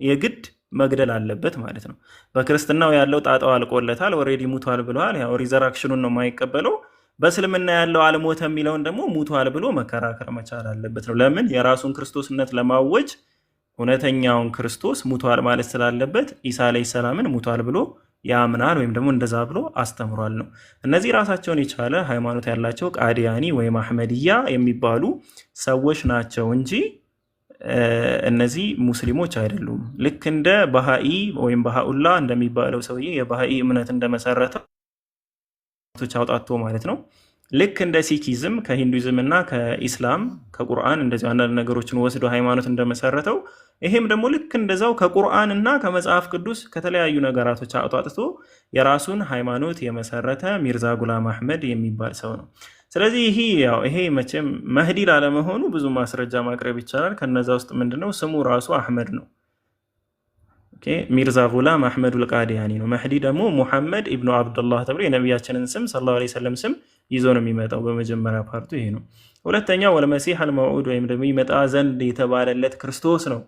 የግድ መግደል አለበት ማለት ነው። በክርስትናው ያለው ጣጣው አልቆለታል፣ ኦልሬዲ ሙቷል ብለዋል። ያው ሪዘራክሽኑን ነው የማይቀበለው። በእስልምና ያለው አልሞተ የሚለውን ደግሞ ሙቷል ብሎ መከራከር መቻል አለበት ነው። ለምን? የራሱን ክርስቶስነት ለማወጅ እውነተኛውን ክርስቶስ ሙቷል ማለት ስላለበት ኢሳ አለይሂ ሰላምን ሙቷል ብሎ ያምናል ወይም ደግሞ እንደዛ ብሎ አስተምሯል ነው። እነዚህ ራሳቸውን የቻለ ሃይማኖት ያላቸው ቃዲያኒ ወይም አህመድያ የሚባሉ ሰዎች ናቸው እንጂ እነዚህ ሙስሊሞች አይደሉም። ልክ እንደ ባሃኢ ወይም ባሃኡላ እንደሚባለው ሰውዬ የባሃኢ እምነት እንደመሰረተው አውጣቶ ማለት ነው። ልክ እንደ ሲኪዝም ከሂንዱይዝም እና ከኢስላም ከቁርአን እንደዚህ አንዳንድ ነገሮችን ወስዶ ሃይማኖት እንደመሰረተው ይሄም ደግሞ ልክ እንደዛው ከቁርአን እና ከመጽሐፍ ቅዱስ ከተለያዩ ነገራቶች አውጣጥቶ የራሱን ሃይማኖት የመሰረተ ሚርዛ ጉላም አህመድ የሚባል ሰው ነው። ስለዚህ ይሄ መቼም መህዲ ላለመሆኑ ብዙ ማስረጃ ማቅረብ ይቻላል። ከነዛ ውስጥ ምንድነው ስሙ ራሱ አህመድ ነው። ሚርዛ ጉላም አህመድ አልቃዲያኒ ነው። መህዲ ደግሞ ሙሐመድ ኢብኑ አብዱላህ ተብሎ የነቢያችንን ስም ሰለላሁ ዐለይሂ ወሰለም ስም ይዞ ነው የሚመጣው። በመጀመሪያ ፓርቱ ይሄ ነው። ሁለተኛው ወልመሲህ አልመውዑድ ወይም ደግሞ ይመጣ ዘንድ የተባለለት ክርስቶስ ነው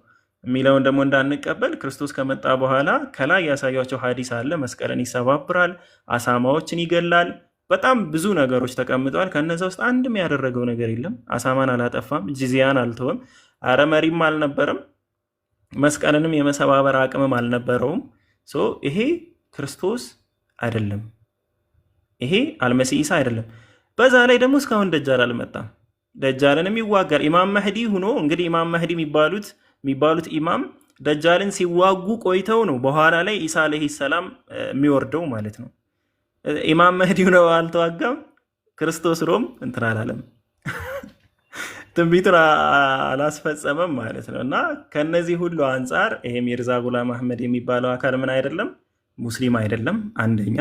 የሚለውን ደግሞ እንዳንቀበል ክርስቶስ ከመጣ በኋላ ከላይ ያሳያቸው ሐዲስ አለ። መስቀልን ይሰባብራል፣ አሳማዎችን ይገላል፣ በጣም ብዙ ነገሮች ተቀምጠዋል። ከነዛ ውስጥ አንድም ያደረገው ነገር የለም። አሳማን አላጠፋም፣ ጂዚያን አልተወም፣ አረ መሪም አልነበረም፣ መስቀልንም የመሰባበር አቅምም አልነበረውም። ይሄ ክርስቶስ አይደለም፣ ይሄ አልመሲህ ኢሳ አይደለም። በዛ ላይ ደግሞ እስካሁን ደጃል አልመጣም። ደጃልንም ይዋጋል። ኢማም መህዲ ሆኖ እንግዲህ ኢማም መህዲ የሚባሉት ኢማም ደጃልን ሲዋጉ ቆይተው ነው በኋላ ላይ ኢሳ አለይሂ ሰላም የሚወርደው ማለት ነው። ኢማም መህዲ ሆኖ አልተዋጋም። ክርስቶስ ሮም እንትን አላለም፣ ትንቢቱን አላስፈጸመም ማለት ነው። እና ከነዚህ ሁሉ አንጻር ይሄ ሚርዛ ጉላም አህመድ የሚባለው አካል ምን አይደለም? ሙስሊም አይደለም፣ አንደኛ።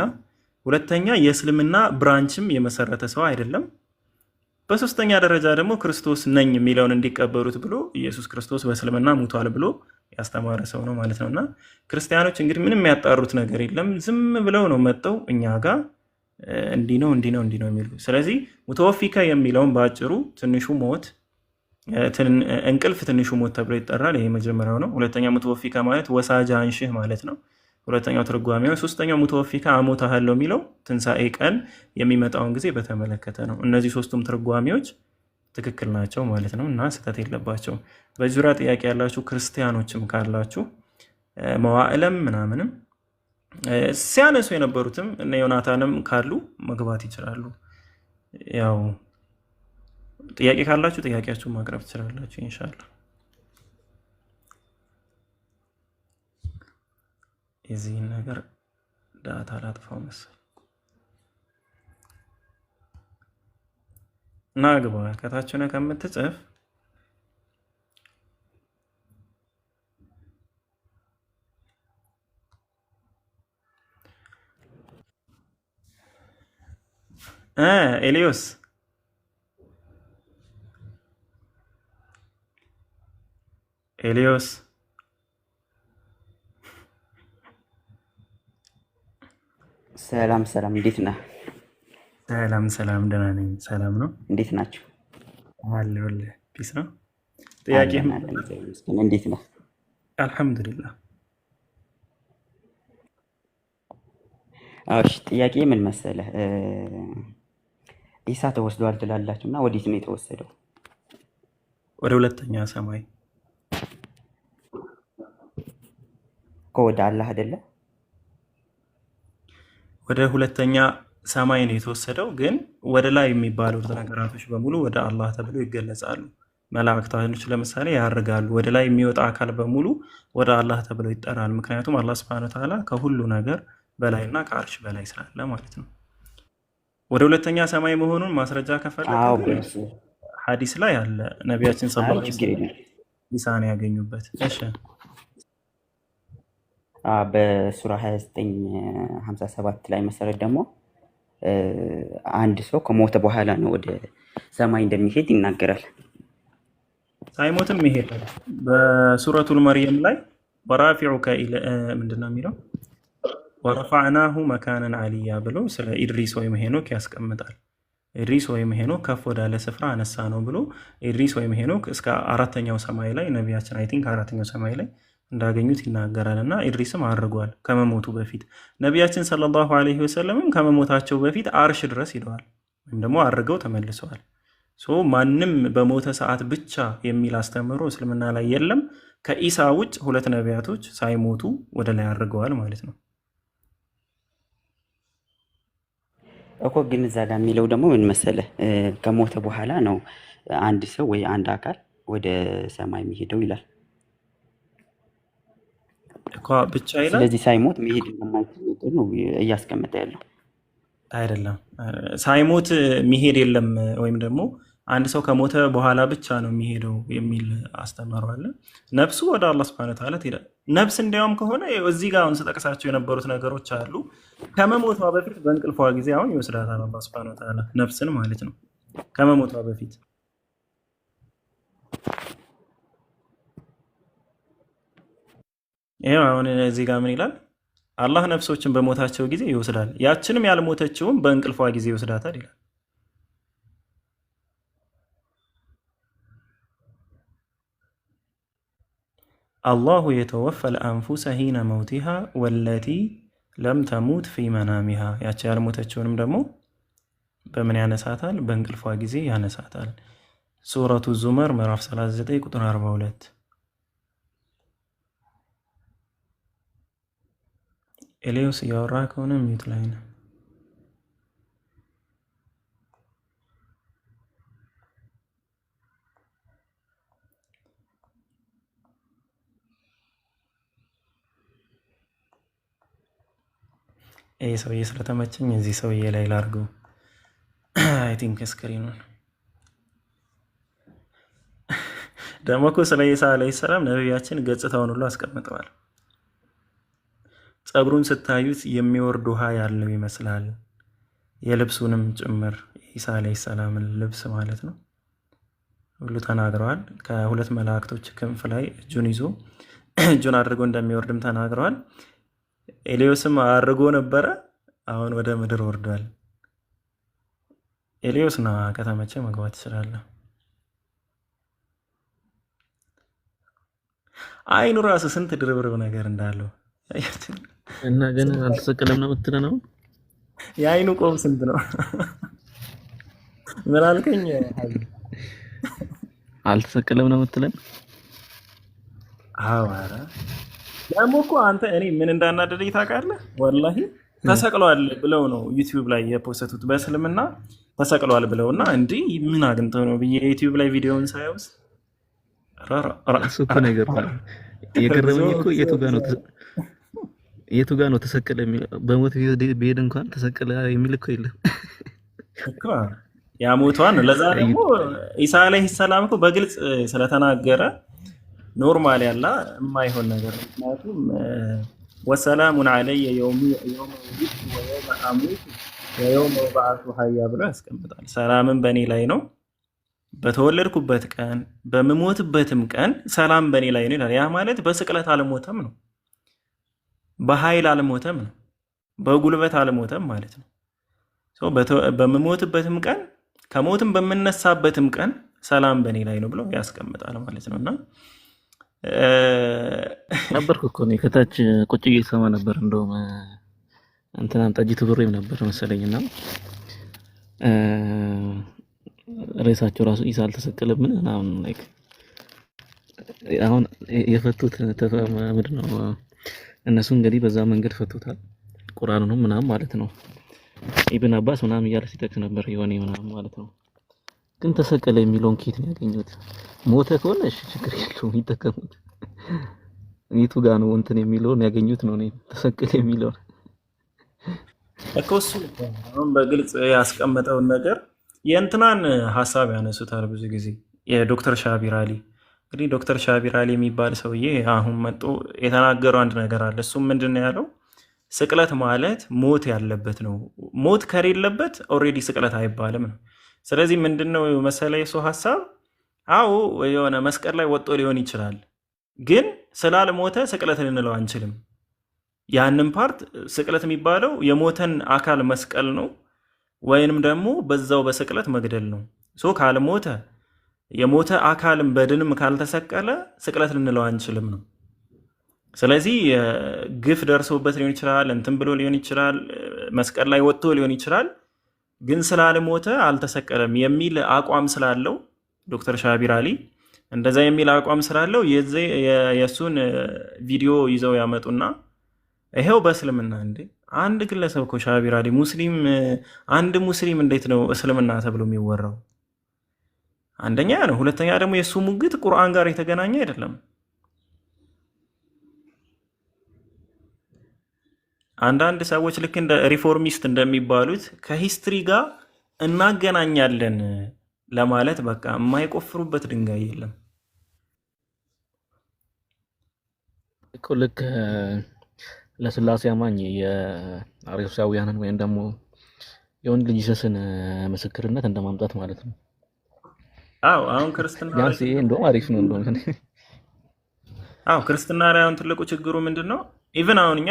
ሁለተኛ የእስልምና ብራንችም የመሰረተ ሰው አይደለም። በሶስተኛ ደረጃ ደግሞ ክርስቶስ ነኝ የሚለውን እንዲቀበሉት ብሎ ኢየሱስ ክርስቶስ በእስልምና ሙቷል ብሎ ያስተማረ ሰው ነው ማለት ነው። እና ክርስቲያኖች እንግዲህ ምንም ያጣሩት ነገር የለም። ዝም ብለው ነው መጠው እኛ ጋር እንዲህ ነው እንዲህ ነው እንዲህ ነው የሚሉ። ስለዚህ ሙተወፊከ የሚለውን በአጭሩ ትንሹ ሞት፣ እንቅልፍ ትንሹ ሞት ተብሎ ይጠራል። ይሄ መጀመሪያው ነው። ሁለተኛ ሙተወፊከ ማለት ወሳጃ አንሽህ ማለት ነው። ሁለተኛው ትርጓሜው። ሶስተኛው ሙተወፊከ አሞታለሁ የሚለው ትንሣኤ ቀን የሚመጣውን ጊዜ በተመለከተ ነው። እነዚህ ሶስቱም ትርጓሜዎች ትክክል ናቸው ማለት ነው እና ስህተት የለባቸውም። በዚህ ዙሪያ ጥያቄ ያላችሁ ክርስቲያኖችም ካላችሁ መዋዕለም ምናምንም ሲያነሱ የነበሩትም እነ ዮናታንም ካሉ መግባት ይችላሉ። ያው ጥያቄ ካላችሁ ጥያቄያችሁን ማቅረብ ትችላላችሁ ኢንሻአላህ። የዚህን ነገር ዳታ ላጥፋው መሰል እና ግባ ከታች ሆነህ ከምትጽፍ ኤልዮስ ሰላም ሰላም፣ እንዴት ነህ? ሰላም ደህና ነኝ። ሰላም ነው። እንዴት ናችሁ? አለሁልህ። ፒስ ነው። ጥያቄ እንዴት ነህ? አልሐምዱሊላህ። እሺ፣ ጥያቄ ምን መሰለህ? ኢሳ ተወስዷል ትላላችሁ እና ወዴት ነው የተወሰደው? ወደ ሁለተኛ ሰማይ ወደ አላህ አይደለ? ወደ ሁለተኛ ሰማይ ነው የተወሰደው። ግን ወደ ላይ የሚባሉት ነገራቶች በሙሉ ወደ አላህ ተብሎ ይገለጻሉ። መላእክቶች ለምሳሌ ያርጋሉ። ወደ ላይ የሚወጣ አካል በሙሉ ወደ አላህ ተብሎ ይጠራል። ምክንያቱም አላህ ሱብሓነሁ ወተዓላ ከሁሉ ነገር በላይና ከአርሽ በላይ ስላለ ማለት ነው። ወደ ሁለተኛ ሰማይ መሆኑን ማስረጃ ከፈለገ ሐዲስ ላይ አለ። ነቢያችን ሰለላሁ ዐለይሂ ወሰለም ኢሳን ያገኙበት። እሺ በሱራ 29:57 ላይ መሰረት ደግሞ አንድ ሰው ከሞተ በኋላ ነው ወደ ሰማይ እንደሚሄድ ይናገራል። ሳይሞትም ይሄዳል። በሱረቱል መርየም ላይ ወራፊዑከ ምንድን ነው የሚለው? ወረፋዕናሁ መካነን አልያ ብሎ ስለ ኢድሪስ ወይም ሄኖክ ያስቀምጣል። ኢድሪስ ወይም ሄኖክ ከፍ ወዳለ ስፍራ አነሳ ነው ብሎ ኢድሪስ ወይም ሄኖክ እስከ አራተኛው ሰማይ ላይ ነቢያችን አይ ቲንክ አራተኛው ሰማይ ላይ እንዳገኙት ይናገራል። እና ኢድሪስም አድርጓል ከመሞቱ በፊት። ነቢያችን ሰለላሁ ዐለይሂ ወሰለምም ከመሞታቸው በፊት አርሽ ድረስ ሂደዋል ወይም ደግሞ አድርገው ተመልሰዋል። ማንም በሞተ ሰዓት ብቻ የሚል አስተምህሮ እስልምና ላይ የለም። ከኢሳ ውጭ ሁለት ነቢያቶች ሳይሞቱ ወደ ላይ አድርገዋል ማለት ነው እኮ። ግን እዛ ጋር የሚለው ደግሞ ምን መሰለህ? ከሞተ በኋላ ነው አንድ ሰው ወይ አንድ አካል ወደ ሰማይ የሚሄደው ይላል እኮ ብቻ ይላል። ስለዚህ ሳይሞት መሄድ እንደማይችል ነው እያስቀመጠ ያለው አይደለም። ሳይሞት መሄድ የለም ወይም ደግሞ አንድ ሰው ከሞተ በኋላ ብቻ ነው የሚሄደው የሚል አስተምህሮ አለ። ነፍሱ ወደ አላህ ሱብሓነሁ ወተዓላ ትሄዳለች። ነፍስ እንዲያውም ከሆነ እዚህ ጋር አሁን ስጠቅሳቸው የነበሩት ነገሮች አሉ። ከመሞቷ በፊት በእንቅልፏ ጊዜ አሁን ይወስዳታል አላህ ሱብሓነሁ ወተዓላ ነፍስን ማለት ነው። ከመሞቷ በፊት ይሄው አሁን እዚህ ጋር ምን ይላል? አላህ ነፍሶችን በሞታቸው ጊዜ ይወስዳል፣ ያችንም ያልሞተችውም በእንቅልፏ ጊዜ ይወስዳታል ይላል። አላሁ የተወፈል አንፉሰ ሂነ መውቲሃ ወለቲ ለም ተሙት ፊ መናሚሃ። ያቺ ያልሞተችውንም ደግሞ በምን ያነሳታል? በእንቅልፏ ጊዜ ያነሳታል። ሱረቱ ዙመር ምዕራፍ 39 ቁጥር 42። ኤሌዎስ እያወራ ከሆነ ሚዩት ላይ ነው። ይህ ሰውዬ ስለተመቸኝ እዚህ ሰውዬ ላይ ላርገው። አይ ቲንክ ስክሪኑን ደግሞ እኮ ስለ ኢሳ ዓለይሂ ሰላም ነቢያችን ገጽታውን ሁሉ አስቀምጠዋል። ጸጉሩን ስታዩት የሚወርድ ውሃ ያለው ይመስላል፣ የልብሱንም ጭምር የኢሳ ዓለይሂ ሰላምን ልብስ ማለት ነው ሁሉ ተናግረዋል። ከሁለት መላእክቶች ክንፍ ላይ እጁን አድርጎ እንደሚወርድም ተናግረዋል። ኤሌዎስም አድርጎ ነበረ፣ አሁን ወደ ምድር ወርዷል። ኤሌዎስ ና ከተመቸ መግባት ትችላለህ። አይኑ ራሱ ስንት ድርብርብ ነገር እንዳለው እና ግን አልተሰቀለም ነው የምትለው ነው። የአይኑ ቆብ ስንት ነው? ምን አልከኝ? አልተሰቀለም ነው የምትለው? አዎ። ኧረ ደግሞ እኮ አንተ እኔ ምን እንዳናደደኝ ታውቃለህ? ወላሂ ተሰቅሏል ብለው ነው ዩቲዩብ ላይ የፖስተቱት በእስልምና ተሰቅሏል ብለውና እንዲህ ምን አግኝተው ነው ብዬ ዩቲዩብ ላይ ቪዲዮውን ሳይውስ እሱ እኮ ነገር የገረመኝ እኮ የቱ ጋ ነው ተሰቀለ የሚለው? በሞት ቢሄድ እንኳን ተሰቀለ የሚል እኮ የለም። ያ ሞቷን ለዛ ደግሞ ኢሳ ዓለይሂ ሰላም እኮ በግልጽ ስለተናገረ ኖርማል ያላ የማይሆን ነገር ነው። ምክንያቱም ወሰላሙን ዐለየ የውመ ወሊድቱ ወየውመ አሙቱ ወየውመ ኡብዐሱ ሐያ ብሎ ያስቀምጣል። ሰላምን በእኔ ላይ ነው በተወለድኩበት ቀን በምሞትበትም ቀን ሰላም በእኔ ላይ ነው ይላል። ያ ማለት በስቅለት አልሞተም ነው፣ በኃይል አልሞተም ነው፣ በጉልበት አልሞተም ማለት ነው። በምሞትበትም ቀን ከሞትም በምነሳበትም ቀን ሰላም በእኔ ላይ ነው ብሎ ያስቀምጣል ማለት ነው። እና ነበርኩ እኮ እኔ ከታች ቁጭ እየሰማ ነበር። እንደውም እንትናም ጠጅቱ ብሬም ነበር መሰለኝና ሬሳቸው ራሱ ኢሳ አልተሰቀለም ምናምን ላይክ አሁን የፈቱት ምንድን ነው እነሱ እንግዲህ በዛ መንገድ ፈቱታል። ቁርአኑንም ምናምን ማለት ነው። ኢብን አባስ ምናምን እያለ ሲጠቅስ ነበር የሆነ ምናምን ማለት ነው። ግን ተሰቀለ የሚለውን ኬት ነው ያገኙት? ሞተ ከሆነ እሺ ችግር የለውም ይጠቀሙት። የቱ ጋ ነው እንትን የሚለውን ያገኙት ነው? ተሰቀለ የሚለውን እኮ እሱ አሁን በግልጽ ያስቀመጠውን ነገር የእንትናን ሀሳብ ያነሱታል ብዙ ጊዜ የዶክተር ሻቢር አሊ። እንግዲህ ዶክተር ሻቢር አሊ የሚባል ሰውዬ አሁን መጥቶ የተናገረው አንድ ነገር አለ። እሱም ምንድን ነው ያለው? ስቅለት ማለት ሞት ያለበት ነው። ሞት ከሌለበት ኦልሬዲ ስቅለት አይባልም ነው። ስለዚህ ምንድነው መሰለ የሱ ሀሳብ? አዎ የሆነ መስቀል ላይ ወጥቶ ሊሆን ይችላል፣ ግን ስላልሞተ ስቅለት ልንለው አንችልም። ያንን ፓርት ስቅለት የሚባለው የሞተን አካል መስቀል ነው ወይንም ደግሞ በዛው በስቅለት መግደል ነው። ካልሞተ የሞተ አካልም በድንም ካልተሰቀለ ስቅለት ልንለው አንችልም ነው። ስለዚህ ግፍ ደርሶበት ሊሆን ይችላል፣ እንትን ብሎ ሊሆን ይችላል፣ መስቀል ላይ ወጥቶ ሊሆን ይችላል፣ ግን ስላልሞተ አልተሰቀለም የሚል አቋም ስላለው ዶክተር ሻቢር አሊ እንደዛ የሚል አቋም ስላለው የእሱን ቪዲዮ ይዘው ያመጡና ይሄው በእስልምና እንዴ አንድ ግለሰብ እኮ ሻቢር አሊ ሙስሊም፣ አንድ ሙስሊም እንዴት ነው እስልምና ተብሎ የሚወራው? አንደኛ ነው። ሁለተኛ ደግሞ የእሱ ሙግት ቁርአን ጋር የተገናኘ አይደለም። አንዳንድ ሰዎች ልክ እንደ ሪፎርሚስት እንደሚባሉት ከሂስትሪ ጋር እናገናኛለን ለማለት በቃ የማይቆፍሩበት ድንጋይ የለም እኮ። ልክ ለስላሴ አማኝ የአርዮሳውያንን ወይም ደግሞ የወንድ ልጅ ኢየሱስን ምስክርነት እንደማምጣት ማለት ነው። አዎ አሁን ክርስትና ቢያንስ ይሄ እንደውም አሪፍ ነው እንደውም። አዎ ክርስትና ላይ አሁን ትልቁ ችግሩ ምንድነው? ኢቭን አሁን እኛ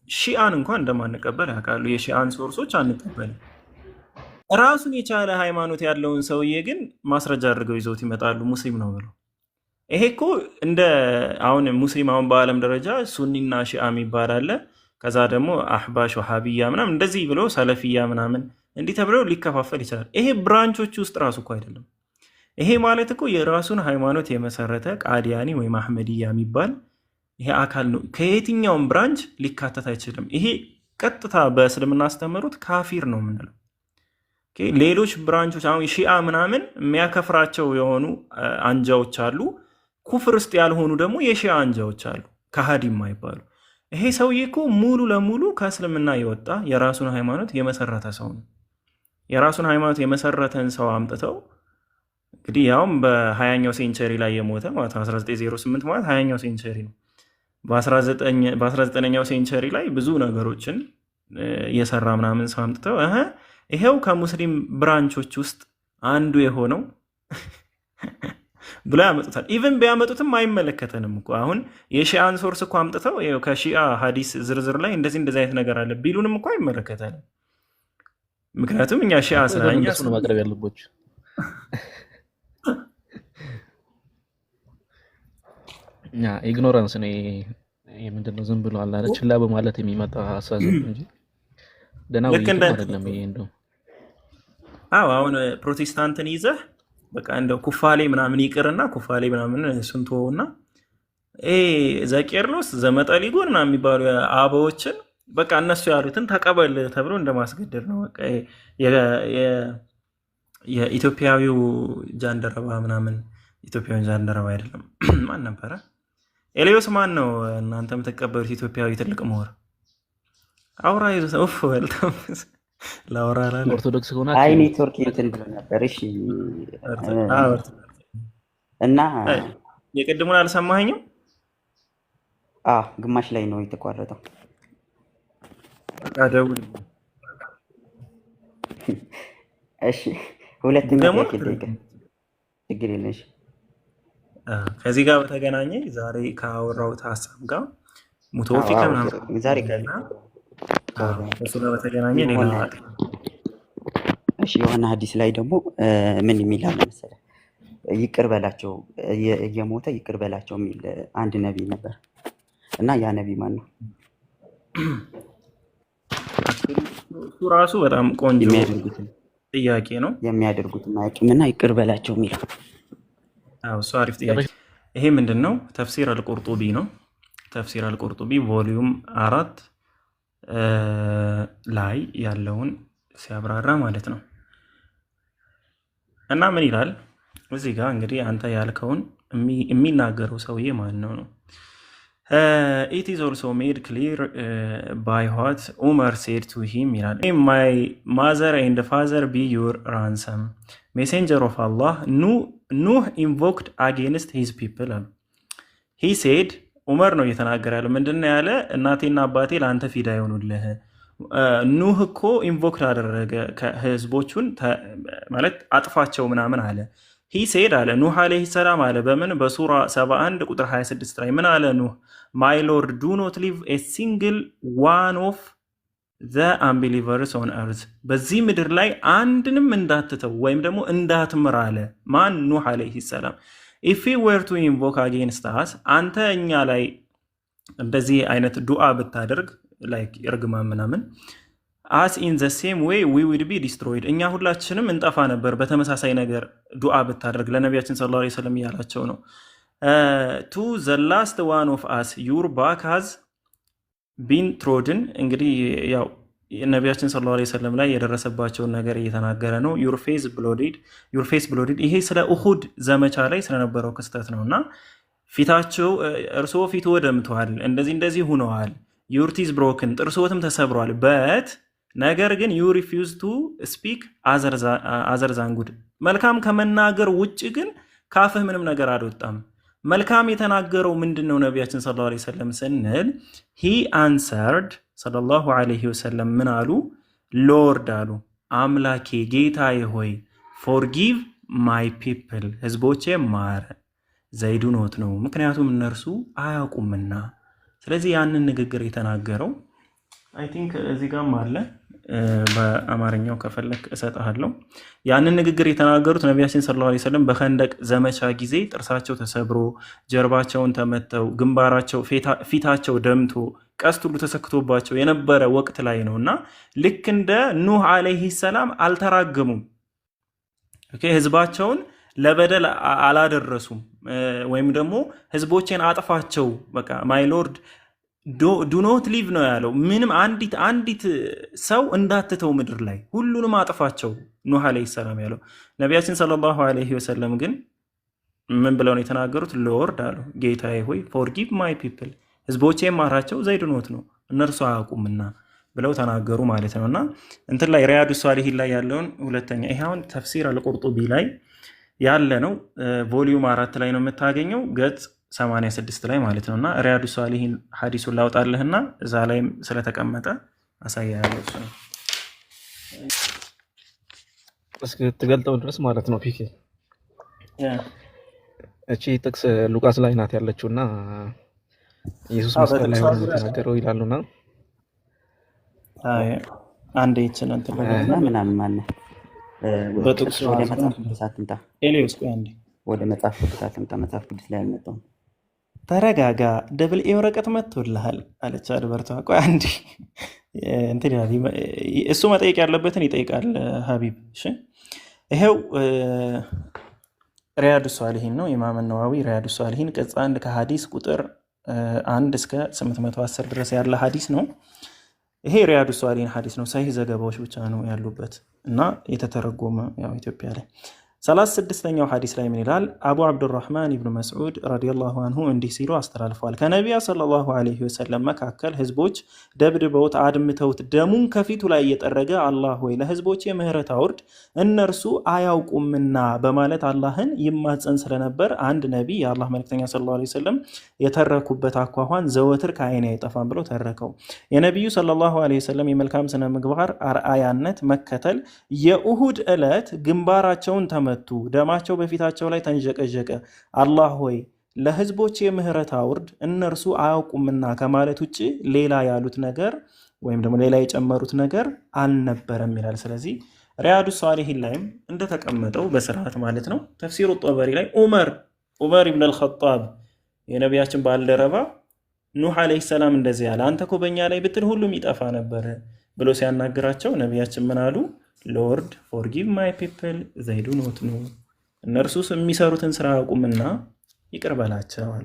ሺአን እንኳን እንደማንቀበል ያውቃሉ። የሺአን ሶርሶች አንቀበልም። ራሱን የቻለ ሃይማኖት ያለውን ሰውዬ ግን ማስረጃ አድርገው ይዘውት ይመጣሉ ሙስሊም ነው ብለው። ይሄ እኮ እንደ አሁን ሙስሊም አሁን በዓለም ደረጃ ሱኒና ሺአ የሚባል አለ። ከዛ ደግሞ አህባሽ ወሃቢያ ምናምን እንደዚህ ብሎ ሰለፊያ ምናምን እንዲህ ተብለው ሊከፋፈል ይችላል። ይሄ ብራንቾች ውስጥ ራሱ እኮ አይደለም። ይሄ ማለት እኮ የራሱን ሃይማኖት የመሰረተ ቃዲያኒ ወይም አህመድያ የሚባል ይሄ አካል ነው። ከየትኛውም ብራንች ሊካተት አይችልም። ይሄ ቀጥታ በእስልምና አስተምሩት ካፊር ነው የምንለው። ሌሎች ብራንቾች አሁን ሺአ ምናምን የሚያከፍራቸው የሆኑ አንጃዎች አሉ። ኩፍር ውስጥ ያልሆኑ ደግሞ የሺአ አንጃዎች አሉ፣ ከሃዲ የማይባሉ። ይሄ ሰውዬ እኮ ሙሉ ለሙሉ ከእስልምና የወጣ የራሱን ሃይማኖት የመሰረተ ሰው ነው። የራሱን ሃይማኖት የመሰረተን ሰው አምጥተው እንግዲህ ያውም በ20ኛው ሴንቸሪ ላይ የሞተ ማለት 1908 ማለት 20ኛው ሴንቸሪ ነው። በ19ኛው ሴንቸሪ ላይ ብዙ ነገሮችን የሰራ ምናምን ሰው አምጥተው ይሄው ከሙስሊም ብራንቾች ውስጥ አንዱ የሆነው ብላ ያመጡታል። ኢቨን ቢያመጡትም አይመለከተንም እኮ። አሁን የሺአን ሶርስ እኮ አምጥተው ከሺአ ሀዲስ ዝርዝር ላይ እንደዚህ አይነት ነገር አለ ቢሉንም እኮ አይመለከተንም። ምክንያቱም እኛ ሺአ ስለኛ ነው ማቅረብ ያለቦች። ኢግኖራንስ ነው ምንድነው? ዝም ብሎ አለ አይደል ችላ በማለት የሚመጣ አሳዘብ እንጂ ደና ወይ አይደለም ይሄ እንደው። አሁን ፕሮቴስታንትን ይዘህ በቃ እንደው ኩፋሌ ምናምን ይቅርና ኩፋሌ ምናምን ስንቶና ዘቄርሎስ ዘመጠሊጎን ምናምን የሚባሉ አበዎችን በቃ እነሱ ያሉትን ተቀበል ተብሎ እንደማስገደድ ነው። በቃ የኢትዮጵያዊው ጃንደረባ ምናምን ኢትዮጵያዊ ጃንደረባ አይደለም ማን ነበረ? ኤልዮስ ማን ነው? እናንተ የምትቀበሉት ኢትዮጵያዊ ትልቅ ምሁር አውራ ይዞ ኡፍ ወልተም ላውራ አላለ። ኦርቶዶክስ ሆነ አይ ኔትወርክ እንትን ብሎ ነበር። እሺ እና የቅድሙን አልሰማኸኝም? ግማሽ ላይ ነው የተቋረጠው። በቃ ደውል። እሺ ሁለተኛ ጥያቄ ችግር የለሽ። ከዚህ ጋር በተገናኘ ዛሬ ካወራሁት ሀሳብ ጋር ሙተወፊቅ ምናምን ዛሬ እሱ ጋር በተገናኘ እሺ የሆነ ሀዲስ ላይ ደግሞ ምን የሚላል መሰለህ? ይቅር በላቸው እየሞተ ይቅር በላቸው የሚል አንድ ነቢይ ነበር እና ያ ነቢይ ማን ነው? እሱ ራሱ በጣም ቆንጆ ጥያቄ ነው። የሚያደርጉት ማያውቅምና ይቅር በላቸው የሚለው እሱ አሪፍ ጥያቄ። ይሄ ምንድን ነው? ተፍሲር አልቁርጡቢ ነው። ተፍሲር አልቁርጡቢ ቮሊዩም 4 ላይ ያለውን ሲያብራራ ማለት ነው። እና ምን ይላል እዚህ ጋር እንግዲህ አንተ ያልከውን የሚናገረው ሰውዬ ማን ነው ነው it is also made clear by what Umar said to him ይላል my mother and father be your ransom messenger of Allah Nuh invoked against his people he said ዑመር ነው እየተናገረ ያለው ምንድነው ያለ እናቴና አባቴ ለአንተ ፊዳ ይሆኑልህ ኑህ እኮ ኢንቮክድ አደረገ ህዝቦቹን ማለት አጥፋቸው ምናምን አለ he said አለ ኑህ አለይሂ ሰላም አለ በምን በሱራ 71 ቁጥር 26 ላይ ምን አለ ኑህ my lord do not leave a single one of the unbelievers on earth በዚህ ምድር ላይ አንድንም እንዳትተው ወይም ደግሞ እንዳትምር አለ ማን ኑህ አለይሂ ሰላም if we were to invoke against us አንተ እኛ ላይ እንደዚህ አይነት ዱዓ ብታደርግ like እርግማን ምናምን as in the same way we would be destroyed እኛ ሁላችንም እንጠፋ ነበር በተመሳሳይ ነገር ዱዓ ብታደርግ ለነቢያችን ሰለላሁ ዐለይሂ ወሰለም ያላቸው ነው to the last one of us your back has been trodden እንግዲህ ያው ነቢያችን ሰለላሁ ዐለይሂ ወሰለም ላይ የደረሰባቸውን ነገር እየተናገረ ነው your face blooded ይሄ ስለ ኡሁድ ዘመቻ ላይ ስለነበረው ክስተት ነውና ፊታቸው እርሶ ፊቱ ወደምቷል እንደዚህ ሆነዋል your teeth broken ጥርሶትም ተሰብሯል but ነገር ግን you refuse to speak other than good መልካም ከመናገር ውጭ ግን ካፍህ ምንም ነገር አልወጣም መልካም የተናገረው ምንድነው ነቢያችን ሰለላሁ ዐለይሂ ወሰለም ስንል he answered ሰለላሁ ዐለይሂ ወሰለም ምን አሉ ሎርድ አሉ አምላኬ ጌታዬ ሆይ forgive my people ህዝቦቼ ማረ they do not know ምክንያቱም እነርሱ አያውቁምና ስለዚህ ያንን ንግግር የተናገረው አይ ቲንክ እዚህ ጋርም አለ በአማርኛው ከፈለክ እሰጥሃለሁ ያንን ንግግር የተናገሩት ነቢያችን ሰለላሁ ዐለይሂ ወሰለም በኸንደቅ ዘመቻ ጊዜ ጥርሳቸው ተሰብሮ ጀርባቸውን ተመተው ግንባራቸው ፊታቸው ደምቶ ቀስት ሁሉ ተሰክቶባቸው የነበረ ወቅት ላይ ነውና ልክ እንደ ኑህ አለይሂ ሰላም አልተራገሙም ኦኬ ህዝባቸውን ለበደል አላደረሱም ወይም ደግሞ ህዝቦቼን አጥፋቸው በቃ ማይ ሎርድ ዱ ኖት ሊቭ ነው ያለው። ምንም አንዲት ሰው እንዳትተው ምድር ላይ ሁሉንም አጥፋቸው ኑህ ዓለይሂ ሰላም ያለው። ነቢያችን ሰለላሁ ዐለይሂ ወሰለም ግን ምን ብለው ነው የተናገሩት? ሎርድ አሉ ጌታዬ ሆይ ፎርጊቭ ማይ ፒፕል ህዝቦቼ ማራቸው ዘይድ ኖት ነው እነርሱ አያውቁምና ብለው ተናገሩ ማለት ነው። እና እንትን ላይ ሪያዱ ሷሊሂን ላይ ያለውን ሁለተኛ ይሄ አሁን ተፍሲር አልቁርጡቢ ላይ ያለ ነው። ቮሊዩም 4 ላይ ነው የምታገኘው ገጽ 86 ላይ ማለት ነው። እና ሪያዱ ሷሊሂን ሐዲሱን ላውጣልህና እዛ ላይም ስለተቀመጠ አሳያለሁ። እሱ ነው እስኪ ትገልጠው ድረስ ማለት ነው። ፒኬ እቺ ጥቅስ ሉቃስ ላይ ናት ያለችውና ኢየሱስ መስቀል ላይ ሆኖ የተናገረው ይላሉና አንዴ ይችን እንትን ምናምን ማነው በጥቅሱ ወደ መጽሐፍ ቅዱስ አትምጣ። ኤሊዮስ ቆይ አንዴ ወደ መጽሐፍ ቅዱስ አትምጣ። መጽሐፍ ቅዱስ ላይ አልመጣሁም። ተረጋጋ፣ ደብል ኤ ወረቀት መጥቶልሃል አለች አድበርቷ። ቆይ አንዴ እንትን ይላል እሱ መጠየቅ ያለበትን ይጠይቃል ሀቢብ። እሺ ይሄው ሪያዱ ሷሊሂን ነው ኢማም ነዋዊ ሪያዱ ሷሊሂን ቅጽ 1 ከሐዲስ ቁጥር 1 እስከ 810 ድረስ ያለ ሐዲስ ነው። ይሄ ሪያዱ ሷሊሂን ሐዲስ ነው። ሰሂህ ዘገባዎች ብቻ ነው ያሉበት እና የተተረጎመ ያው ኢትዮጵያ ላይ 36ኛው ሐዲስ ላይ ምን ይላል? አቡ አብዱራህማን ኢብኑ መስዑድ ረዲየላሁ አንሁ እንዲህ ሲሉ አስተላልፈዋል። ከነቢያ ሰለላሁ ዐለይሂ ወሰለም መካከል ህዝቦች ደብድበውት አድምተውት ደሙን ከፊቱ ላይ እየጠረገ አላህ ሆይ ለህዝቦቼ ምህረት አውርድ እነርሱ አያውቁምና በማለት አላህን ይማጸን ስለነበር አንድ ነቢይ የአላህ መልክተኛ ሰለላሁ ዐለይሂ ወሰለም የተረኩበት አኳኋን ዘወትር ከዓይኔ አይጠፋም ብለው ተረከው። የነቢዩ ሰለላሁ ዐለይሂ ወሰለም የመልካም ስነ ምግባር አርአያነት መከተል የኡሁድ ዕለት ግንባራቸውን መቱ፣ ደማቸው በፊታቸው ላይ ተንዠቀዠቀ። አላህ ሆይ ለህዝቦች የምህረት አውርድ እነርሱ አያውቁምና ከማለት ውጭ ሌላ ያሉት ነገር ወይም ደግሞ ሌላ የጨመሩት ነገር አልነበረም ይላል። ስለዚህ ሪያዱ ሷሊሂን ላይም እንደተቀመጠው በስርዓት ማለት ነው። ተፍሲሩ ጦበሪ ላይ ዑመር ኢብን አልኸጣብ የነቢያችን ባልደረባ ኑህ ዓለይሂ ሰላም እንደዚህ ያለ አንተ እኮ በእኛ ላይ ብትል ሁሉም ይጠፋ ነበር ብሎ ሲያናግራቸው ነቢያችን ምን አሉ? ሎርድ ፎርጊቭ ማይ ፒፕል ዘይ ዱ ኖት ኖ እነርሱ የሚሰሩትን ስራ አያውቁምና ይቅር በላቸው አሉ።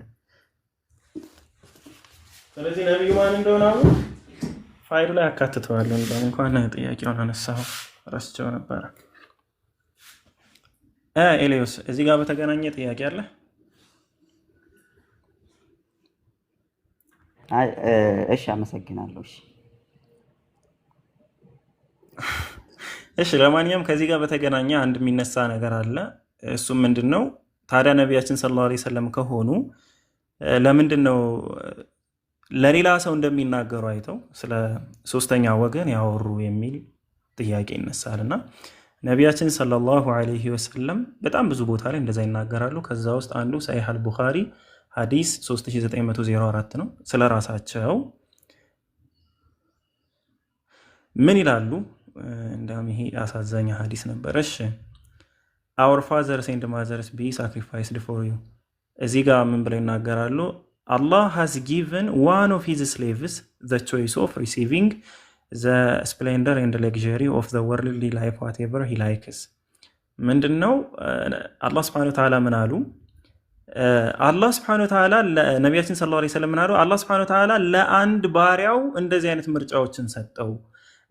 ስለዚህ ነቢዩ ማን እንደሆነ አሁን ፋይሉ ላይ አካትተዋለሁ። እንኳን ጥያቄውን አነሳሁ ረስቸው ነበረ። ኤሊዮስ እዚህ ጋር በተገናኘ ጥያቄ አለ? እሺ አመሰግናለሁ። እሺ ለማንኛውም ከዚህ ጋር በተገናኘ አንድ የሚነሳ ነገር አለ። እሱም ምንድነው? ታዲያ ነቢያችን ሰለላሁ ዐለይሂ ወሰለም ከሆኑ ለምንድነው ለሌላ ሰው እንደሚናገሩ አይተው ስለ ሶስተኛ ወገን ያወሩ የሚል ጥያቄ ይነሳልና ነቢያችን ሰለላሁ ዐለይሂ ወሰለም በጣም ብዙ ቦታ ላይ እንደዛ ይናገራሉ። ከዛ ውስጥ አንዱ ሰሒህ አልቡኻሪ ሐዲስ 3904 ነው። ስለ ራሳቸው ምን ይላሉ? እንደም ይሄ አሳዛኝ ሐዲስ ነበር። እሺ our fathers and mothers be sacrificed for you እዚህ ጋር ምን ብለው ይናገራሉ? Allah has given one of his slaves the choice of receiving the splendor and luxury of the worldly life whatever he likes ምንድነው? አላህ Subhanahu Wa Ta'ala ምን አሉ? አላህ Subhanahu Wa Ta'ala ለነቢያችን ሰለላሁ ዐለይሂ ወሰለም ምን አሉ? አላህ Subhanahu Wa Ta'ala ለአንድ ባሪያው እንደዚህ አይነት ምርጫዎችን ሰጠው።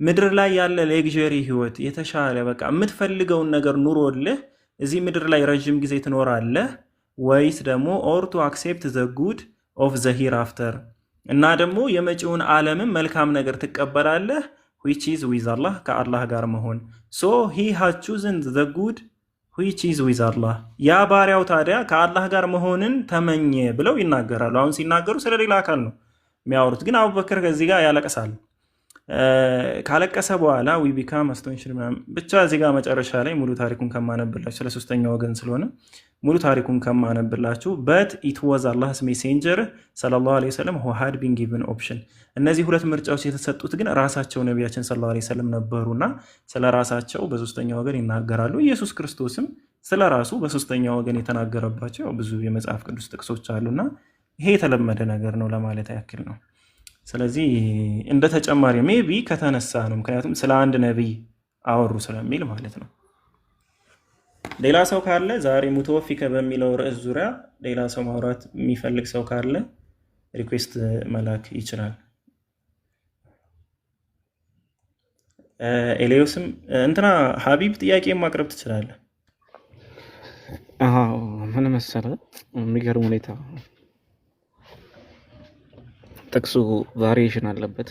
ምድር ላይ ያለ ሌግዠሪ ህይወት የተሻለ በቃ የምትፈልገውን ነገር ኑሮልህ እዚህ ምድር ላይ ረጅም ጊዜ ትኖራለህ ወይስ ደግሞ ኦር ቱ አክሴፕት ዘ ጉድ ኦፍ ዘ ሂር አፍተር እና ደግሞ የመጪውን ዓለምን መልካም ነገር ትቀበላለህ which is with Allah ከአላህ ጋር መሆን so he has chosen the good which is with Allah ያ ባሪያው ታዲያ ከአላህ ጋር መሆንን ተመኘ ብለው ይናገራሉ። አሁን ሲናገሩ ስለሌላ አካል ነው የሚያወሩት። ግን አቡበክር ከዚህ ጋር ያለቀሳል። ካለቀሰ በኋላ we become astonishing ብቻ እዚህ ጋር መጨረሻ ላይ ሙሉ ታሪኩን ከማነብላችሁ ስለ ሶስተኛ ወገን ስለሆነ ሙሉ ታሪኩን ከማነብላችሁ but it was Allah's messenger ሰለላሁ ዐለይሂ ወሰለም who had been given option እነዚህ ሁለት ምርጫዎች የተሰጡት ግን ራሳቸው ነቢያችን ሰለላሁ ዐለይሂ ወሰለም ነበሩና ስለ ራሳቸው በሶስተኛ ወገን ይናገራሉ። ኢየሱስ ክርስቶስም ስለ ራሱ በሶስተኛ ወገን የተናገረባቸው ብዙ የመጽሐፍ ቅዱስ ጥቅሶች አሉና ይሄ የተለመደ ነገር ነው ለማለት ያክል ነው። ስለዚህ እንደ ተጨማሪ ሜቢ ከተነሳ ነው ምክንያቱም ስለ አንድ ነብይ አወሩ ስለሚል ማለት ነው። ሌላ ሰው ካለ ዛሬ ሙተወፊከ በሚለው ርዕስ ዙሪያ ሌላ ሰው ማውራት የሚፈልግ ሰው ካለ ሪኩዌስት መላክ ይችላል። ኤሌዮስም እንትና ሀቢብ ጥያቄ ማቅረብ ትችላለህ። አዎ ምን መሰለህ የሚገርም ሁኔታ ጥቅሱ ቫሪዬሽን አለበት።